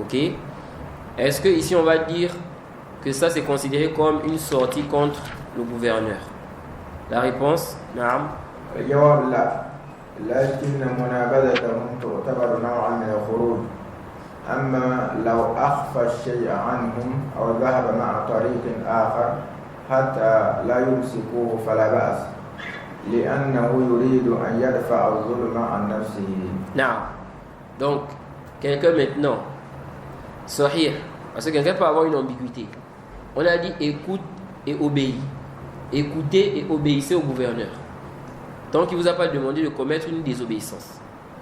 Ok? Est-ce que ici on va dire que ça c'est considéré comme une sortie contre le gouverneur? La réponse, naam. الجواب لا، لكن منابذتهم تعتبر نوعا من الخروج. أما لو أخفى الشيء عنهم أو ذهب مع طريق آخر حتى لا يمسكوه فلا بأس، لأنه يريد أن يدفع الظلم عن نفسه. نعم. Donc, quelqu'un maintenant, sahih, parce que quelqu'un peut avoir une ambiguïté. On a dit écoute et obéis. Écoutez et obéissez au gouverneur. Tant qu'il ne vous a pas demandé de commettre une désobéissance.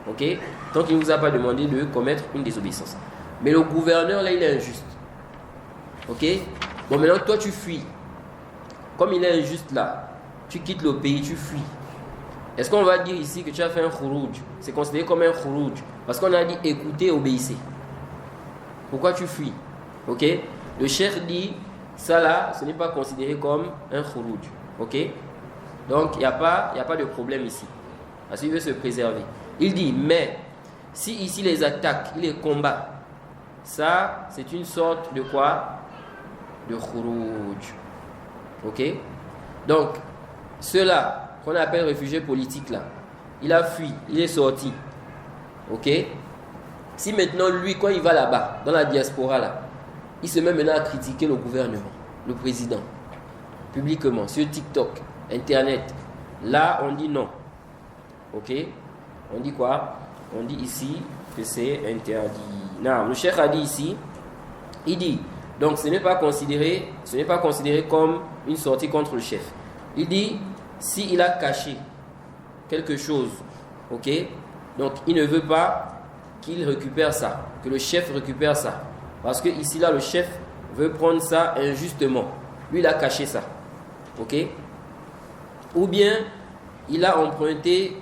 Ok? Tant qu'il ne vous a pas demandé de commettre une désobéissance. Mais le gouverneur, là, il est injuste. Ok? Bon, maintenant, toi, tu fuis. Comme il est injuste là, tu quittes le pays, tu fuis. Est-ce qu'on va dire ici que tu as fait un khurouj? C'est considéré comme un khurouj. Parce qu'on a dit écoutez et obéissez. Pourquoi tu fuis? Ok? Le cheikh dit, ça là, ce n'est pas considéré comme un khurouj. Ok? Donc, il n'y a pas de problème ici. Parce qu'il veut se préserver. Il dit, mais, si ici les attaques, il les combat, ça, c'est une sorte de quoi? De khurouj. Ok? Donc, ceux-là, qu'on appelle réfugiés politiques là, il a fui, il est sorti. Ok? Si maintenant, lui, quand il va là-bas, dans la diaspora là, il se met maintenant à critiquer le gouvernement, le président, publiquement, sur TikTok, Internet. Là, on dit non. Ok? On dit quoi? On dit ici que c'est interdit. Non, le cheikh a dit ici, il dit, donc ce n'est pas considéré comme une sortie contre le chef. Il dit, s'il a caché quelque chose, ok? Donc il ne veut pas qu'il récupère ça, que le chef récupère ça. Parce que ici, là, le chef veut prendre ça injustement. Lui, il a caché ça. Ok? Ou bien, il a emprunté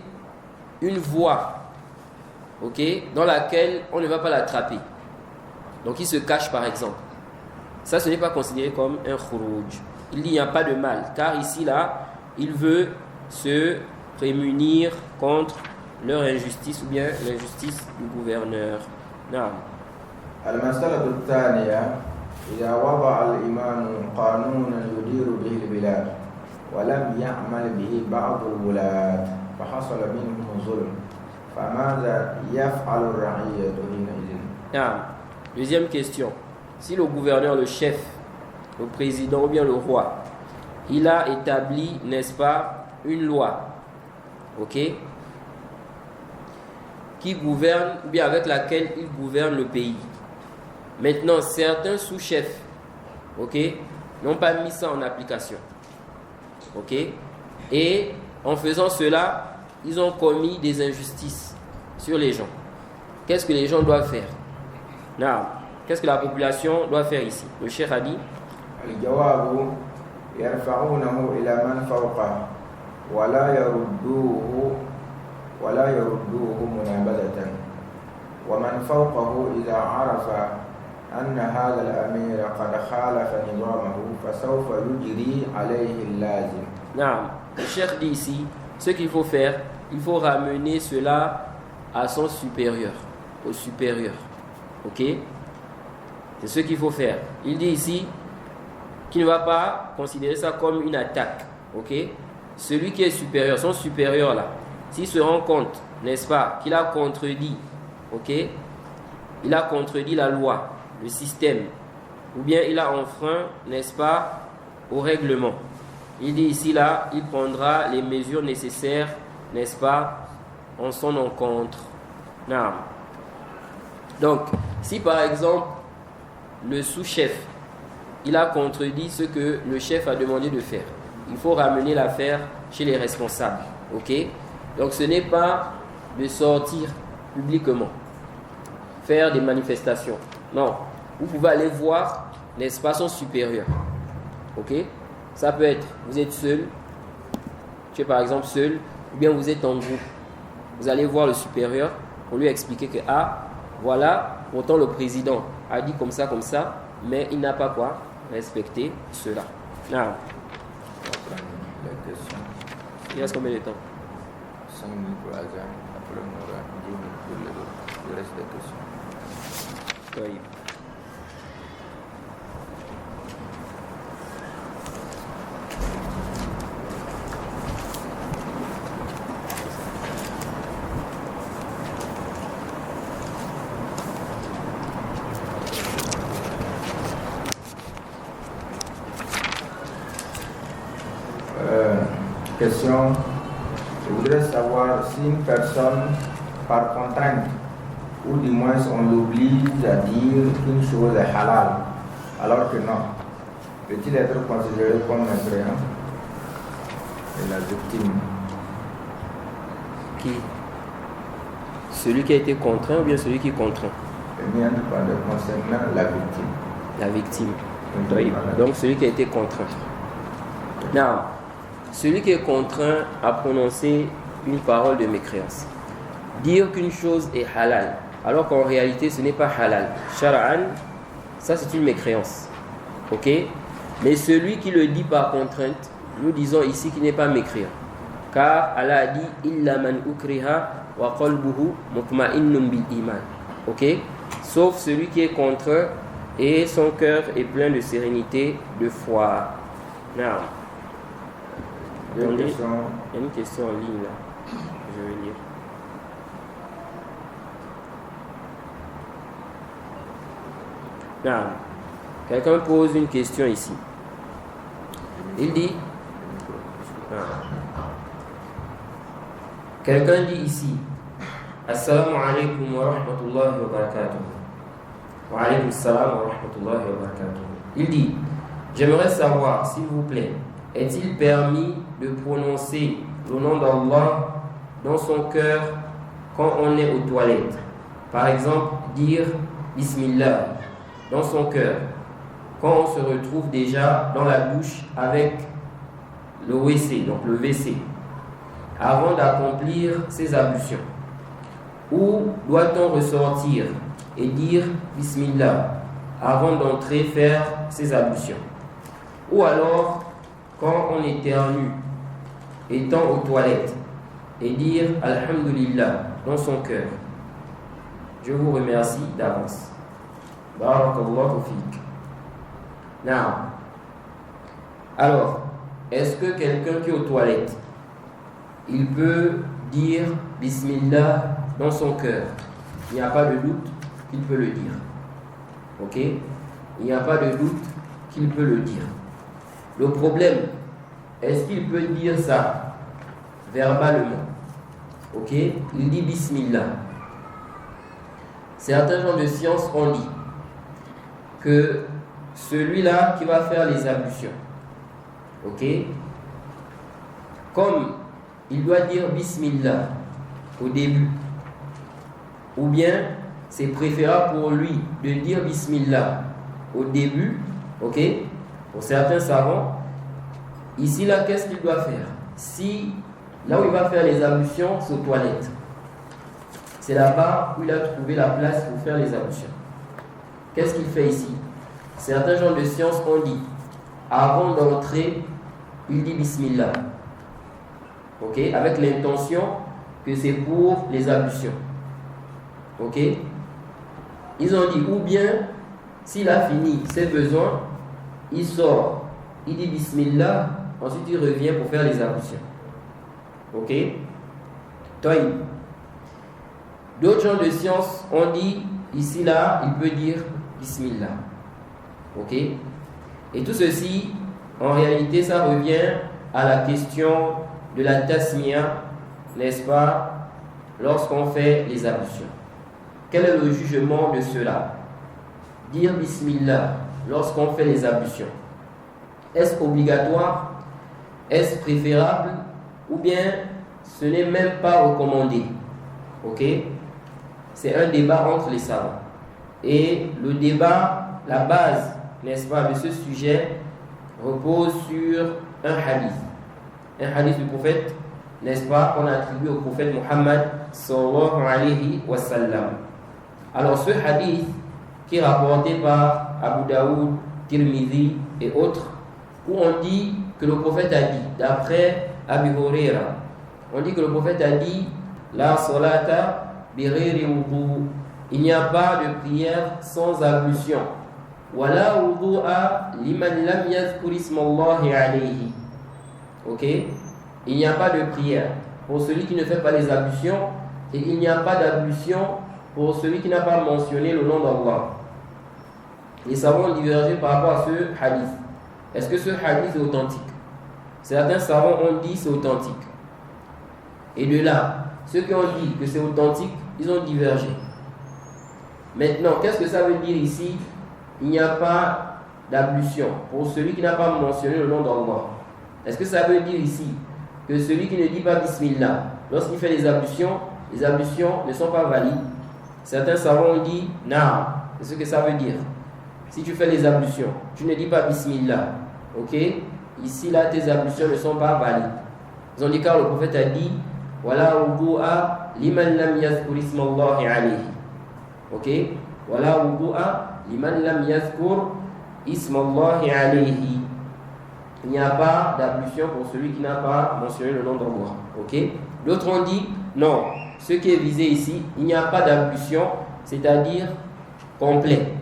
une voie, ok, dans laquelle on ne va pas l'attraper. Donc, il se cache, par exemple. Ça, ce n'est pas considéré comme un khurouj. Il dit, il n'y a pas de mal. Car ici, là, il veut se prémunir contre leur injustice ou bien l'injustice du gouverneur. Non. المسألة الثانية إذا وضع الإمام قانونا يدير به البلاد ولم يعمل به بعض الولاة فحصل منهم ظلم فماذا يفعل الرعية حينئذ؟ Ah. Deuxième question. Si le gouverneur, le chef, le président ou bien le roi, il a établi, n'est-ce pas, une loi, ok, qui gouverne, ou bien avec laquelle il gouverne le pays. Maintenant, certains sous-chefs, ok, n'ont pas mis ça en application, ok, et en faisant cela, ils ont commis des injustices sur les gens. Qu'est-ce que les gens doivent faire? Non. Qu'est-ce que la population doit faire ici? Le cheikh a dit الجواب يرفعونه إلى من فوقه ولا يردوه منابذة ومن فوقه إذا عرف أن هذا الأمير قد خالف نظامه فسوف يجري عليه اللازم. Non. Le cheikh dit ici, ce qu'il faut faire, il faut ramener cela à son supérieur, au supérieur. Ok? C'est ce qu'il faut faire. Il dit ici qu'il ne va pas considérer ça comme une attaque. Ok? Celui qui est supérieur, son supérieur là, s'il se rend compte, n'est-ce pas, qu'il a contredit, ok? Il a contredit la loi, le système, ou bien il a enfreint, n'est-ce pas, au règlement. Il dit ici là, il prendra les mesures nécessaires, n'est-ce pas, en son encontre. Non. Donc, si par exemple, le sous-chef, il a contredit ce que le chef a demandé de faire, il faut ramener l'affaire chez les responsables. Ok? Donc ce n'est pas de sortir publiquement, faire des manifestations. Non. Vous pouvez aller voir, n'est-ce pas, son supérieur. Ok? Ça peut être, vous êtes seul, tu es par exemple seul, ou bien vous êtes en groupe. Vous allez voir le supérieur pour lui expliquer que, voilà, pourtant le président a dit comme ça, mais il n'a pas quoi respecter cela. Non. Il reste combien de temps? 5 minutes pour l'azan. Après, on aura 10 minutes pour le reste des questions. Oui. Question, je voudrais savoir si une personne, par contrainte, ou du moins on l'oblige à dire qu'une chose est halal, alors que non, peut-il être considéré comme un créant et la victime? Qui? Celui qui a été contraint ou bien celui qui contraint? Le mien parle concernant la victime. La victime. Oui. Donc celui qui a été contraint. Non. Celui qui est contraint à prononcer une parole de mécréance. Dire qu'une chose est halal, alors qu'en réalité ce n'est pas halal. Shara'an, ça c'est une mécréance. Ok? Mais celui qui le dit par contrainte, nous disons ici qu'il n'est pas mécréant. Car Allah a dit illa man ukriha wa qalbuhu mutma'innun bil iman. Ok? Sauf celui qui est contraint et son cœur est plein de sérénité, de foi. Now. Il y a une question en ligne là. Je vais lire. Now. Quelqu'un pose une question ici. Il dit. Quelqu'un dit ici. Assalamu alaikum wa rahmatullahi wa barakatuh. Wa alaikum salam wa rahmatullahi wa barakatuh. Il dit, j'aimerais savoir, s'il vous plaît, est-il permis de prononcer le nom d'Allah dans son cœur quand on est aux toilettes? Par exemple, dire Bismillah dans son cœur quand on se retrouve déjà dans la douche avec le WC, donc le WC, avant d'accomplir ses ablutions. Ou doit-on ressortir et dire Bismillah avant d'entrer faire ses ablutions? Ou alors, quand on éternue, étant aux toilettes, et dire Alhamdulillah dans son cœur. Je vous remercie d'avance. Barakallahu fik. Now. Alors, est-ce que quelqu'un qui est aux toilettes, il peut dire Bismillah dans son cœur? Il n'y a pas de doute qu'il peut le dire. Ok? Il n'y a pas de doute qu'il peut le dire. Le problème, est-ce qu'il peut dire ça verbalement? Ok? Il dit Bismillah. Certains gens de science ont dit que celui-là qui va faire les ablutions, ok, comme il doit dire Bismillah au début, ou bien c'est préférable pour lui de dire Bismillah au début, ok, pour certains savants, ici là, qu'est-ce qu'il doit faire? Si là où il va faire les ablutions, c'est aux toilettes, c'est là-bas où il a trouvé la place pour faire les ablutions. Qu'est-ce qu'il fait ici? Certains gens de science ont dit, avant d'entrer, il dit Bismillah. Ok? Avec l'intention que c'est pour les ablutions. Ok? Ils ont dit, ou bien, s'il a fini ses besoins, il sort, il dit Bismillah, ensuite il revient pour faire les ablutions. Ok? Toi, d'autres gens de science ont dit, ici là, il peut dire Bismillah. Ok? Et tout ceci, en réalité, ça revient à la question de la tasmiya, n'est-ce pas, lorsqu'on fait les ablutions. Quel est le jugement de cela? Dire Bismillah lorsqu'on fait les ablutions. Est-ce obligatoire? Est-ce préférable? Ou bien ce n'est même pas recommandé? Ok? C'est un débat entre les savants. Et le débat, la base, n'est-ce pas, de ce sujet repose sur un hadith. Un hadith du prophète, n'est-ce pas, qu'on attribue au prophète Muhammad sallallahu alayhi wa sallam. Alors ce hadith qui est rapporté par Abu Daoud, Tirmidhi et autres, où on dit que le prophète a dit, d'après Abi Huraira, on dit que le prophète a dit La salata bi ghayri wudu. Il n'y a pas de prière sans ablution. Wala wudu'a liman lam yazkur ismallahi alayhi. Ok? Il n'y a pas de prière pour celui qui ne fait pas les ablutions, et il n'y a pas d'ablution pour celui qui n'a pas mentionné le nom d'Allah. Les savants ont divergé par rapport à ce hadith. Est-ce que ce hadith est authentique? Certains savants ont dit c'est authentique. Et de là, ceux qui ont dit que c'est authentique, ils ont divergé. Maintenant, qu'est-ce que ça veut dire ici? Il n'y a pas d'ablution pour celui qui n'a pas mentionné le nom d'Allah. Est-ce que ça veut dire ici que celui qui ne dit pas Bismillah, lorsqu'il fait les ablutions ne sont pas valides? Certains savants ont dit non. C'est ce que ça veut dire. Si tu fais les ablutions, tu ne dis pas Bismillah, ok? Ici là, tes ablutions ne sont pas valides. Ils ont dit car le prophète a dit Wala wudu'a liman lam yazkur ismallahi alayhi. Ok? Wala wudu'a liman lam yazkur ismallahi alayhi. Il n'y a pas d'ablution pour celui qui n'a pas mentionné le nom d'Allah. Ok? D'autres ont dit non. Ce qui est visé ici, il n'y a pas d'ablution, c'est-à-dire complet.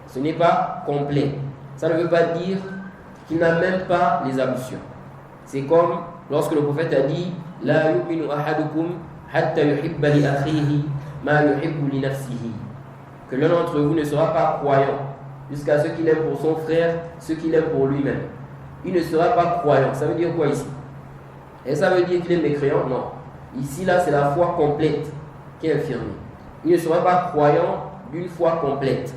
Ce n'est pas complet. Ça ne veut pas dire qu'il n'a même pas les ablutions. C'est comme lorsque le prophète a dit La yu'minu ahadukum hatta yuhibba li akhihi ma yuhibbu li nafsihi. Que l'un d'entre vous ne sera pas croyant jusqu'à ce qu'il aime pour son frère ce qu'il aime pour lui-même. Il ne sera pas croyant. Ça veut dire quoi ici? Et ça veut dire qu'il est mécréant? Non. Ici, là, c'est la foi complète qui est affirmée. Il ne sera pas croyant d'une foi complète.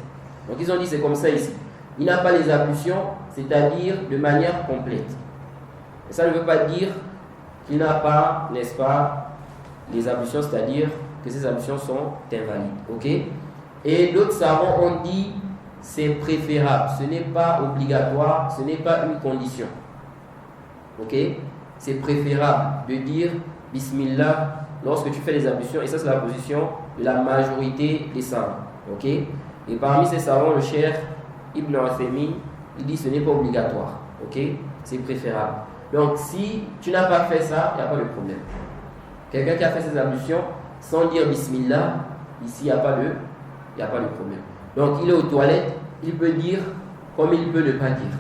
Donc, ils ont dit c'est comme ça ici. Il n'a pas les ablutions, c'est-à-dire de manière complète. Et ça ne veut pas dire qu'il n'a pas, n'est-ce pas, les ablutions, c'est-à-dire que ces ablutions sont invalides. Ok? Et d'autres savants ont dit c'est préférable, ce n'est pas obligatoire, ce n'est pas une condition. Ok? C'est préférable de dire Bismillah lorsque tu fais les ablutions, et ça c'est la position de la majorité des savants. Ok? Et parmi ces savants, le cheikh Ibn Uthaymin, il dit ce n'est pas obligatoire. Ok? C'est préférable. Donc si tu n'as pas fait ça, il n'y a pas de problème. Quelqu'un qui a fait ses ablutions sans dire Bismillah, ici il n'y a pas de problème. Donc il est aux toilettes, il peut dire comme il peut ne pas dire.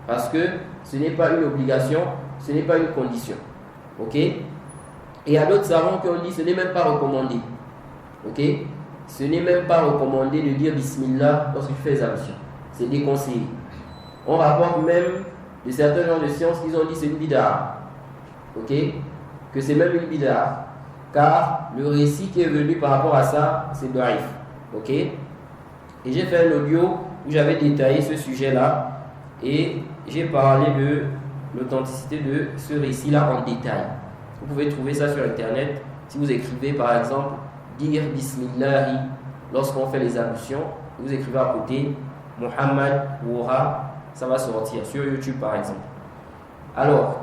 Parce que ce n'est pas une obligation, ce n'est pas une condition. Ok? Et il y a d'autres savants qui ont dit ce n'est même pas recommandé. Ok? Ce n'est même pas recommandé de dire Bismillah lorsque tu fais les ablutions. C'est déconseillé. On rapporte même de certains gens de sciences qui ont dit c'est une bid'a. Ok? Que c'est même une bid'a. Car le récit qui est venu par rapport à ça, c'est daif. Ok? Et j'ai fait un audio où j'avais détaillé ce sujet-là et j'ai parlé de l'authenticité de ce récit-là en détail. Vous pouvez trouver ça sur internet. Si vous écrivez par exemple dire Bismillahi lorsqu'on fait les ablutions, vous écrivez à côté Muhammad Wura, ça va sortir sur YouTube par exemple. Alors,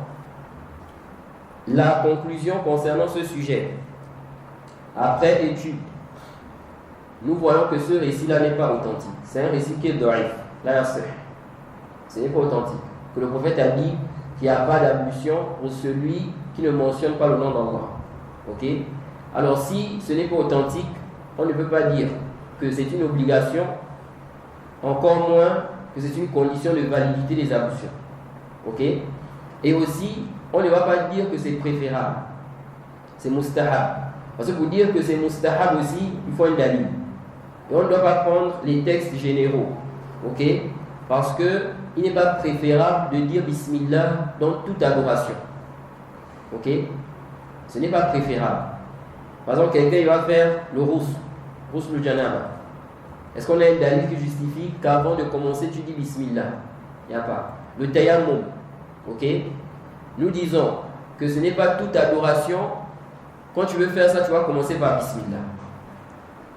la conclusion concernant ce sujet, après étude, nous voyons que ce récit-là n'est pas authentique. C'est un récit qui est daif. Là, ce n'est pas authentique. Que le prophète a dit qu'il n'y a pas d'ablution pour celui qui ne mentionne pas le nom d'Allah. Ok? Alors, si ce n'est pas authentique, on ne peut pas dire que c'est une obligation, encore moins que c'est une condition de validité des ablutions. Ok? Et aussi, on ne va pas dire que c'est préférable. C'est mustahab. Parce que pour dire que c'est mustahab aussi, il faut un dalil. Et on ne doit pas prendre les textes généraux. Ok? Parce qu'il n'est pas préférable de dire Bismillah dans toute adoration. Ok? Ce n'est pas préférable. Par exemple, quelqu'un il va faire le rousse le janaba. Est-ce qu'on a un dalil qui justifie qu'avant de commencer, tu dis Bismillah? Il n'y a pas. Le tayammum. Ok? Nous disons que ce n'est pas toute adoration. Quand tu veux faire ça, tu vas commencer par Bismillah.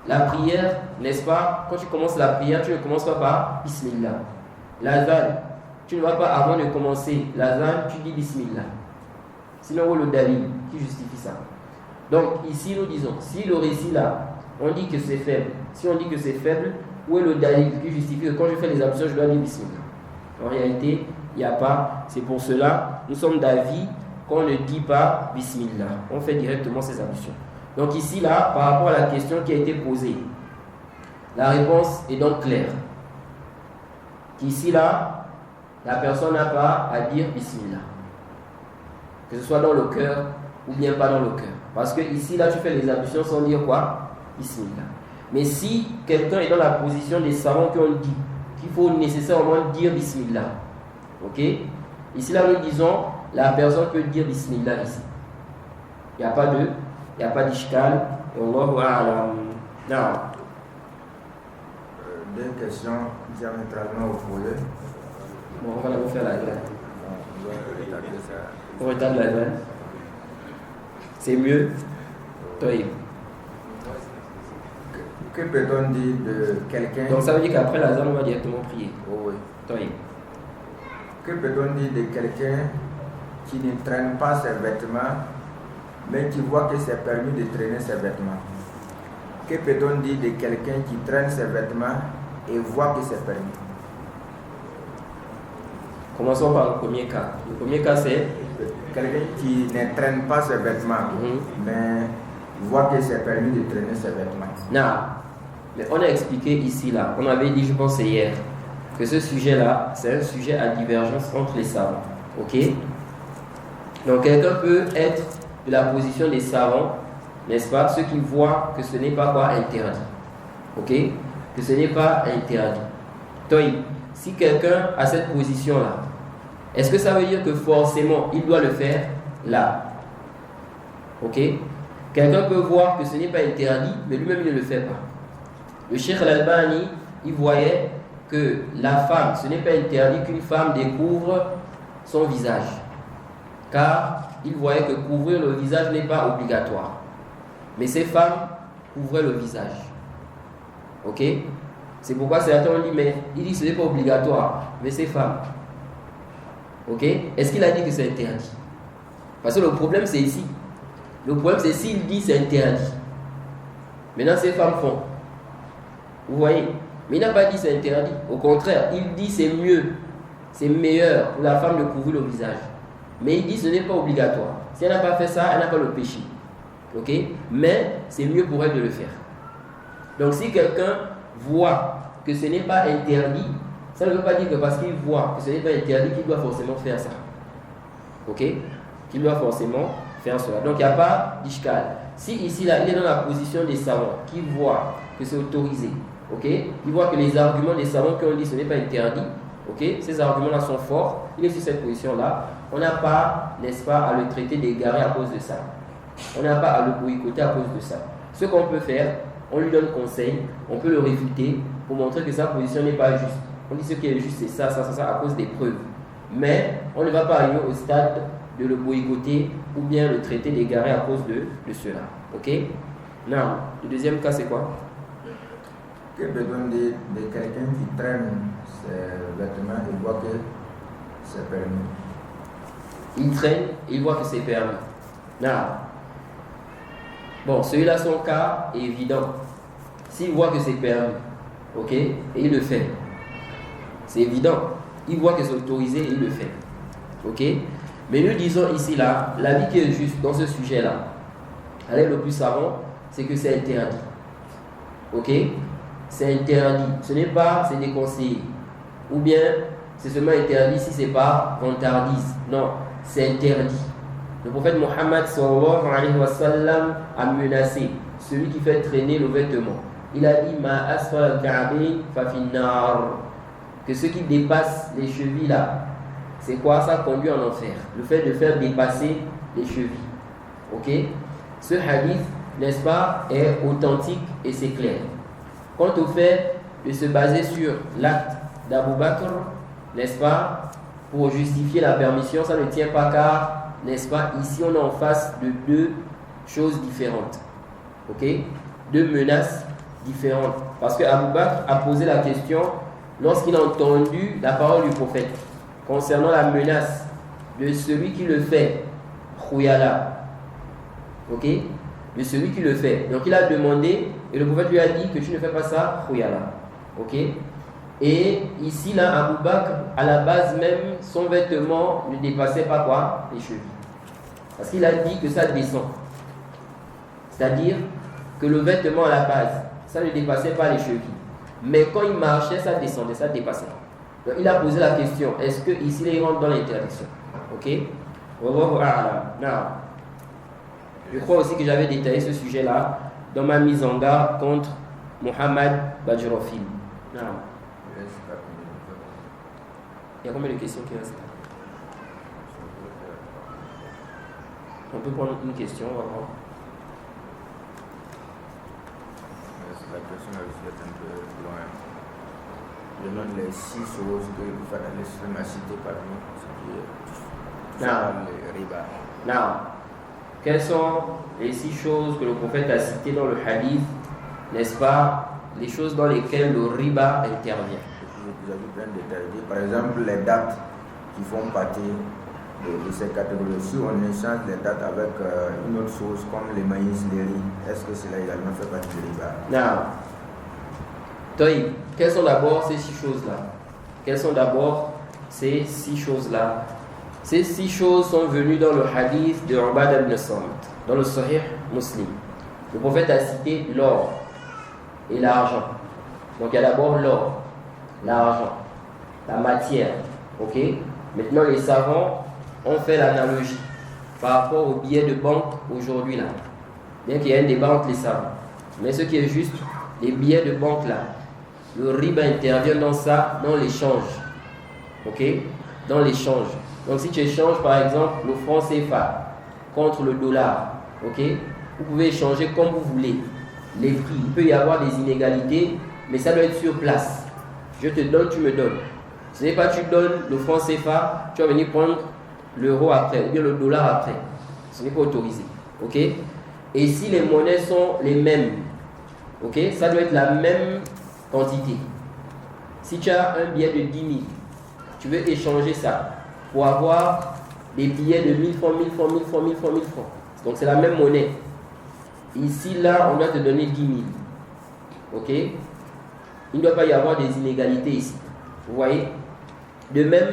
La prière, n'est-ce pas? Quand tu commences la prière, tu ne commences pas par Bismillah. L'azan, tu ne vas pas avant de commencer l'azan, tu dis Bismillah. Sinon, où est le dalil qui justifie ça? Donc ici, nous disons, si le récit là, on dit que c'est faible, si on dit que c'est faible, où est le dalil qui justifie que quand je fais les ablutions, je dois dire Bismillah? En réalité, il n'y a pas. C'est pour cela, nous sommes d'avis qu'on ne dit pas Bismillah. On fait directement ces ablutions. Donc ici, là, par rapport à la question qui a été posée, la réponse est donc claire. Qu'ici, là, la personne n'a pas à dire Bismillah. Que ce soit dans le cœur ou bien pas dans le cœur. Parce que ici, là, tu fais les ablutions sans dire quoi? Bismillah. Mais si quelqu'un est dans la position des savants qui ont dit qu'il faut nécessairement dire Bismillah, ok? Ici, là, nous disons, la personne peut dire Bismillah ici. Il n'y a pas d'ishkal. Wallahu a'lam. Non. Deux questions diamétralement opposées. Bon, on va vous faire la grâce. On retarde la grâce. C'est mieux. Toi. Que peut-on dire de quelqu'un... Donc ça veut dire qu'après la zone, on va directement prier. Oh oui. Toi. Que peut-on dire de quelqu'un qui ne traîne pas ses vêtements, mais qui voit que c'est permis de traîner ses vêtements? Que peut-on dire de quelqu'un qui traîne ses vêtements et voit que c'est permis? Commençons par le premier cas. Le premier cas, c'est quelqu'un qui ne traîne pas ses vêtements, mais voit que c'est permis de traîner ses vêtements. Non. Mais on a expliqué ici, là, on avait dit, je pense hier, que ce sujet-là, c'est un sujet à divergence entre les savants. Ok? Donc quelqu'un peut être de la position des savants, n'est-ce pas? Ceux qui voient que ce n'est pas quoi interdit. Ok? Que ce n'est pas interdit. Toi, si quelqu'un a cette position-là, est-ce que ça veut dire que forcément il doit le faire là? Ok? Quelqu'un peut voir que ce n'est pas interdit, mais lui-même il ne le fait pas. Le Cheikh Al-Albani, il voyait que la femme, ce n'est pas interdit qu'une femme découvre son visage. Car il voyait que couvrir le visage n'est pas obligatoire. Mais ces femmes couvraient le visage. Ok? C'est pourquoi certains ont dit, mais il dit que ce n'est pas obligatoire. Mais ces femmes. Ok? Est-ce qu'il a dit que c'est interdit? Parce que le problème c'est ici. Le problème c'est s'il dit c'est interdit. Maintenant ces femmes font. Vous voyez? Mais il n'a pas dit c'est interdit. Au contraire, il dit c'est mieux. C'est meilleur pour la femme de couvrir le visage. Mais il dit ce n'est pas obligatoire. Si elle n'a pas fait ça, elle n'a pas le péché. Ok? Mais c'est mieux pour elle de le faire. Donc si quelqu'un voit que ce n'est pas interdit, ça ne veut pas dire que parce qu'il voit que ce n'est pas interdit qu'il doit forcément faire ça. Ok? Qu'il doit forcément faire cela. Donc il n'y a pas d'ishkal. Si ici là, il est dans la position des savants qui voient que c'est autorisé, ok? Il voit que les arguments des savants qui ont dit que ce n'est pas interdit, ok? Ces arguments-là sont forts. Il est sur cette position-là. On n'a pas, n'est-ce pas, à le traiter d'égaré à cause de ça. On n'a pas à le boycotter à cause de ça. Ce qu'on peut faire, on lui donne conseil, on peut le réfuter pour montrer que sa position n'est pas juste. On dit ce qui est juste, c'est ça, à cause des preuves. Mais on ne va pas arriver au stade de le boycotter ou bien le traiter d'égaré à cause de cela. Ok? Non. Le deuxième cas, c'est quoi? Que besoin de quelqu'un qui traîne ses vêtements et voit que c'est permis? Il traîne et il voit que c'est permis. Non. Bon, celui-là, son cas est évident. S'il voit que c'est permis, ok, et il le fait, c'est évident. Il voit que c'est autorisé et il le fait. Ok? Mais nous disons ici, là, l'avis qui est juste dans ce sujet-là, allez, le plus savant, c'est que c'est interdit. Ok? C'est interdit. Ce n'est pas, c'est déconseillé. Ou bien, c'est seulement interdit si c'est pas vantardise. Non, c'est interdit. Le prophète Mohammed sallallahu alayhi wa sallam a menacé celui qui fait traîner le vêtement. Il a dit ma asfal al-ka'bi fa finnar, que ce qui dépasse les chevilles là, c'est quoi? Ça conduit en enfer. Le fait de faire dépasser les chevilles. Ok? Ce hadith, n'est-ce pas, est authentique et c'est clair. Quant au fait de se baser sur l'acte d'Abu Bakr, n'est-ce pas, pour justifier la permission, ça ne tient pas car, n'est-ce pas, ici on est en face de deux choses différentes. Ok? Deux menaces différentes. Parce que Abu Bakr a posé la question lorsqu'il a entendu la parole du prophète concernant la menace de celui qui le fait, khuyala. Ok? De celui qui le fait. Donc il a demandé et le prophète lui a dit que tu ne fais pas ça, khuyala. Ok? Et ici là, Abu Bakr, à la base même, son vêtement ne dépassait pas quoi? Les chevilles. Parce qu'il a dit que ça descend. C'est-à-dire que le vêtement à la base, ça ne dépassait pas les chevilles. Mais quand il marchait, ça descendait, ça dépassait. Donc il a posé la question, est-ce que ici il rentre dans l'interdiction? Ok? Wallahu a'lam. Now, je crois aussi que j'avais détaillé ce sujet-là dans ma mise en garde contre Mohamed Bajrofil. Now. Il y a combien de questions qui restent? On peut prendre une question, on va voir. La question est un peu loin. Je donne les 6 choses que l'islam a citées parmi ce qui est le riba. Now, quelles sont les 6 choses que le prophète a citées dans le hadith, n'est-ce pas, les choses dans lesquelles le riba intervient? Vous avez plein de détails. Par exemple, les dates qui font partie de ces catégories. Si on échange les dates avec une autre chose comme les maïs, les riz, est-ce que cela également fait partie du riba? Non. Toïb, quelles sont d'abord ces 6 choses-là? Quelles sont d'abord ces 6 choses-là? Ces 6 choses sont venues dans le hadith de Ubadah ibn Samit, dans le Sahih Muslim. Le prophète a cité l'or et l'argent. Donc il y a d'abord l'or, l'argent, la matière. Ok? Maintenant les savants ont fait l'analogie par rapport aux billets de banque aujourd'hui là. Bien qu'il y ait un débat entre les savants. Mais ce qui est juste, les billets de banque là, le riba intervient dans ça, dans l'échange. Ok? Dans l'échange. Donc si tu échanges par exemple le franc CFA contre le dollar, ok? Vous pouvez échanger comme vous voulez. Les prix, il peut y avoir des inégalités, mais ça doit être sur place. Je te donne, tu me donnes. Ce n'est pas tu donnes le franc CFA, tu vas venir prendre l'euro après, ou bien le dollar après. Ce n'est pas autorisé. Ok? Et si les monnaies sont les mêmes, ok? Ça doit être la même quantité. Si tu as un billet de 10 000, tu veux échanger ça pour avoir des billets de 1000 francs, 1000 francs, 1000 francs, 1000 francs, 1000 francs. Donc c'est la même monnaie. Ici, là, on doit te donner 10 000. Ok? Il ne doit pas y avoir des inégalités ici. Vous voyez? De même,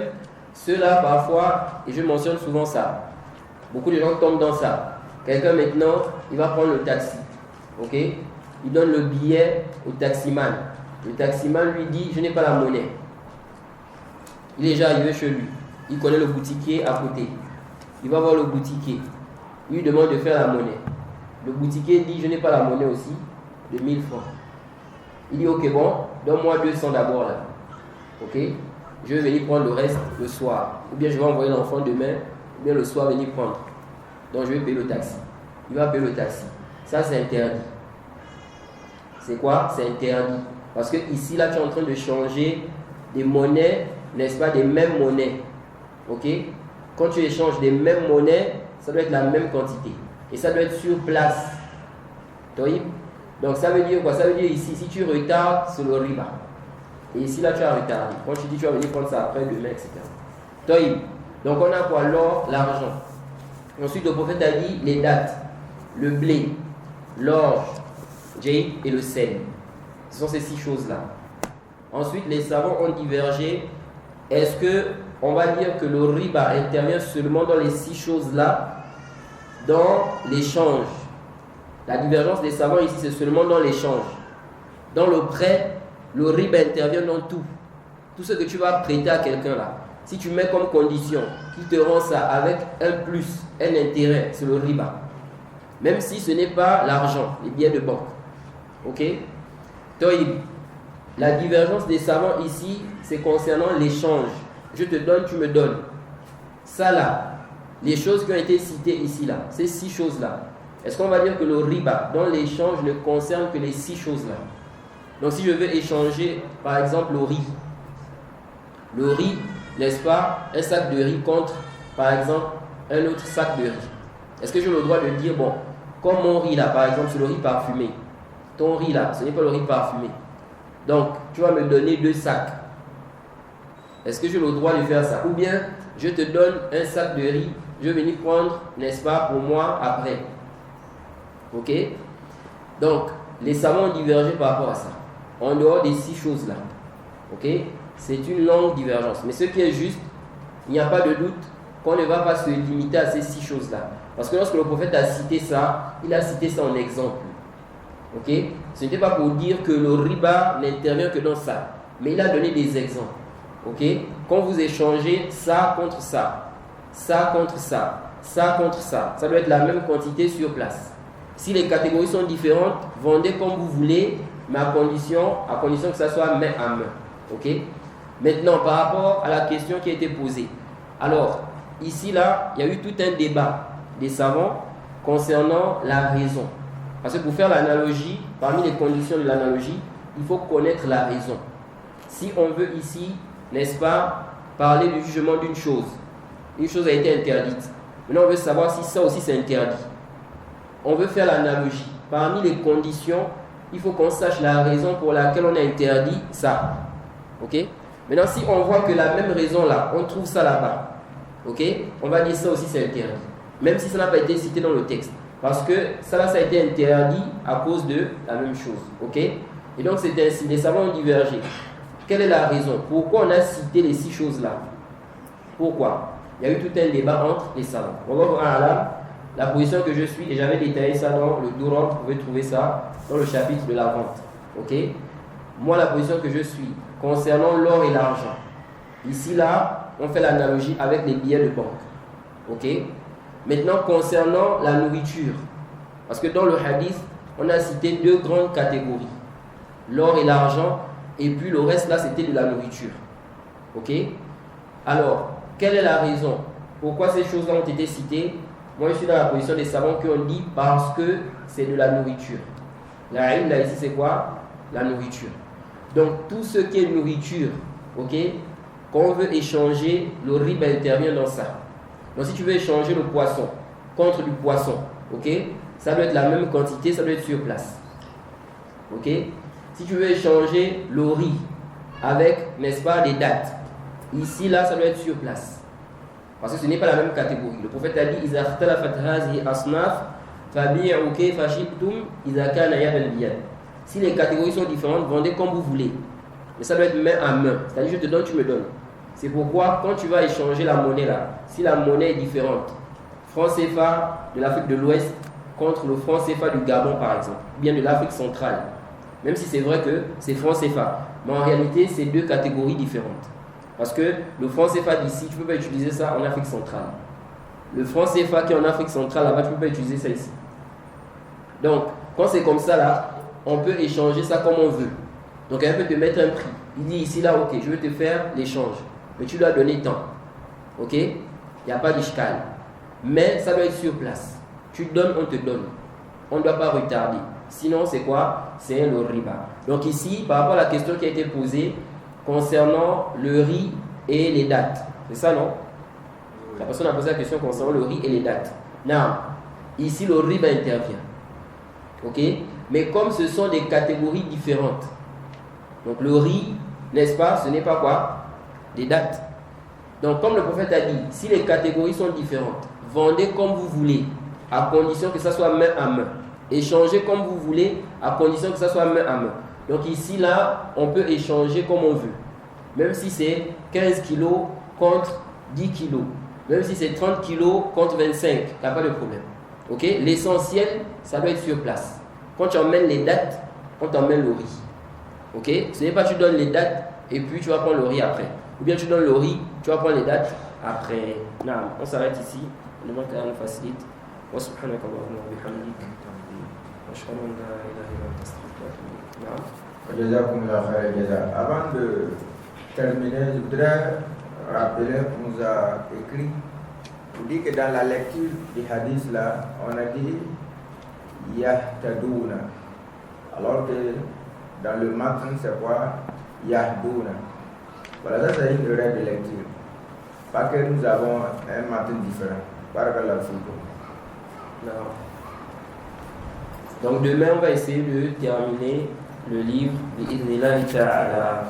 ceux-là, parfois, et je mentionne souvent ça, beaucoup de gens tombent dans ça. Quelqu'un maintenant, il va prendre le taxi. Ok? Il donne le billet au taximan. Le taximan lui dit, je n'ai pas la monnaie. Il est déjà arrivé chez lui. Il connaît le boutiquier à côté. Il va voir le boutiquier. Il lui demande de faire la monnaie. Le boutiquier dit, je n'ai pas la monnaie aussi, de 1000 francs. Il dit, ok, bon, donne-moi 200 d'abord là. Ok? Je vais venir prendre le reste le soir. Ou bien je vais envoyer l'enfant demain, ou bien le soir venir prendre. Donc je vais payer le taxi. Il va payer le taxi. Ça, c'est interdit. C'est quoi? C'est interdit. Parce que ici, là, tu es en train de changer des monnaies, n'est-ce pas, des mêmes monnaies. Ok? Quand tu échanges des mêmes monnaies, ça doit être la même quantité. Et ça doit être sur place. Donc ça veut dire quoi? Ça veut dire ici, si tu retardes, c'est le riba. Et ici, là, tu as retardé. Quand tu dis tu vas venir prendre ça après, demain, etc. Donc on a quoi? L'or, l'argent. Ensuite, le prophète a dit les dates, le blé, l'orge, jade et le sel. Ce sont ces 6 choses-là. Ensuite, les savants ont divergé. Est-ce que on va dire que le riba intervient seulement dans les 6 choses-là, dans l'échange? La divergence des savants ici, c'est seulement dans l'échange. Dans le prêt, le riba intervient dans tout. Tout ce que tu vas prêter à quelqu'un là. Si tu mets comme condition qu'il te rend ça avec un plus, un intérêt, c'est le riba. Même si ce n'est pas l'argent, les billets de banque. Ok? La divergence des savants ici, c'est concernant l'échange. Je te donne, tu me donnes. Ça là, les choses qui ont été citées ici là, ces 6 choses-là. Est-ce qu'on va dire que le riba dans l'échange ne concerne que les 6 choses-là? Donc si je veux échanger par exemple le riz, n'est-ce pas, un sac de riz contre par exemple un autre sac de riz. Est-ce que j'ai le droit de dire, bon, comme mon riz là par exemple c'est le riz parfumé, ton riz là ce n'est pas le riz parfumé, donc tu vas me donner 2 sacs. Est-ce que j'ai le droit de faire ça? Ou bien je te donne un sac de riz, je vais venir prendre, n'est-ce pas, pour moi après. Ok? Donc les savants ont divergé par rapport à ça. En dehors des 6 choses-là. Ok? C'est une longue divergence. Mais ce qui est juste, il n'y a pas de doute qu'on ne va pas se limiter à ces 6 choses-là. Parce que lorsque le prophète a cité ça, il a cité ça en exemple. Ok? Ce n'était pas pour dire que le riba n'intervient que dans ça. Mais il a donné des exemples. Ok? Quand vous échangez ça contre ça, ça contre ça, ça contre ça, ça doit être la même quantité sur place. Si les catégories sont différentes, vendez comme vous voulez, mais à condition que ça soit main à main. Ok? Maintenant, par rapport à la question qui a été posée. Alors, ici, là, il y a eu tout un débat des savants concernant la raison. Parce que pour faire l'analogie, parmi les conditions de l'analogie, il faut connaître la raison. Si on veut ici, n'est-ce pas, parler du jugement d'une chose. Une chose a été interdite. Maintenant, on veut savoir si ça aussi c'est interdit. On veut faire l'analogie. Parmi les conditions, il faut qu'on sache la raison pour laquelle on a interdit ça. Ok? Maintenant, si on voit que la même raison là, on trouve ça là-bas, ok? On va dire ça aussi c'est interdit. Même si ça n'a pas été cité dans le texte. Parce que ça là, ça a été interdit à cause de la même chose. Ok? Et donc c'est ainsi. Les savants ont divergé. Quelle est la raison? Pourquoi on a cité les 6 choses là? Pourquoi? Il y a eu tout un débat entre les savants. On va voir là. La position que je suis, et j'avais détaillé ça dans le Douran, vous pouvez trouver ça dans le chapitre de la vente. Ok? Moi, la position que je suis, concernant l'or et l'argent, ici, là, on fait l'analogie avec les billets de banque. Ok? Maintenant, concernant la nourriture, parce que dans le hadith, on a cité 2 grandes catégories, l'or et l'argent, et puis le reste, là, c'était de la nourriture. Ok? Alors, quelle est la raison? Pourquoi ces choses-là ont été citées? Moi, je suis dans la position des savants qui ont dit parce que c'est de la nourriture. La règle là ici, c'est quoi? La nourriture. Donc, tout ce qui est nourriture, ok, quand on veut échanger, le riba intervient dans ça. Donc, si tu veux échanger le poisson contre du poisson, ok, ça doit être la même quantité, ça doit être sur place. Ok? Si tu veux échanger le riz avec, n'est-ce pas, des dattes, ici, là, ça doit être sur place. Parce que ce n'est pas la même catégorie. Le prophète a dit إِذَا اخْتَلَفَتْ هَذِهِ أَصْنَافٌ فَبِيعُوا كَيْفَ شِئْتُمْ إِذَا كَانَ يَدًا بِيَدٍ. Si les catégories sont différentes, vendez comme vous voulez. Mais ça doit être main à main. C'est-à-dire, je te donne, tu me donnes. C'est pourquoi, quand tu vas échanger la monnaie là, si la monnaie est différente, il franc CFA de l'Afrique de l'Ouest contre le franc CFA du Gabon par exemple, bien de l'Afrique centrale. Même si c'est vrai que c'est franc CFA, mais en réalité c'est deux catégories différentes. Parce que le franc CFA d'ici, tu ne peux pas utiliser ça en Afrique centrale. Le franc CFA qui est en Afrique centrale, là-bas, tu ne peux pas utiliser ça ici. Donc, quand c'est comme ça là, on peut échanger ça comme on veut. Donc, elle peut te mettre un prix. Il dit ici là, ok, je veux te faire l'échange. Mais tu dois donner tant. Ok? Il n'y a pas d'ishkal. Mais ça doit être sur place. Tu donnes, on te donne. On ne doit pas retarder. Sinon, c'est quoi? C'est le riba. Donc ici, par rapport à la question qui a été posée concernant le riz et les dates. C'est ça, non? La personne a posé la question concernant le riz et les dates. Non. Ici, le riba intervient. Ok? Mais comme ce sont des catégories différentes. Donc le riz, n'est-ce pas? Ce n'est pas quoi? Des dates. Donc comme le prophète a dit, si les catégories sont différentes, vendez comme vous voulez, à condition que ça soit main à main. Échangez comme vous voulez, à condition que ça soit main à main. Donc ici, là, on peut échanger comme on veut. Même si c'est 15 kilos contre 10 kilos. Même si c'est 30 kilos contre 25, il n'y a pas de problème. Ok? L'essentiel, ça doit être sur place. Quand tu emmènes les dates, on t'emmène le riz. Ok? Ce n'est pas tu donnes les dates et puis tu vas prendre le riz après. Ou bien tu donnes le riz, tu vas prendre les dates après. Non, on s'arrête ici. On demande qu'elle nous facilite. Wa subhanaka Allahumma wa bihamdik. Wa ashhadu an la ilaha illa anta astaghfiruka wa atubu ilayk. Avant de terminer, je voudrais rappeler qu'on nous a écrit pour dire que dans la lecture du hadith là, on a dit Yahtadouna. Alors que dans le matin, c'est quoi? Yahdouna. Voilà, ça c'est une erreur de lecture. Parce que nous avons un matin différent. Barakallahu fikum. Donc demain, on va essayer de terminer le livre. Bi-idhnillahi ta'ala.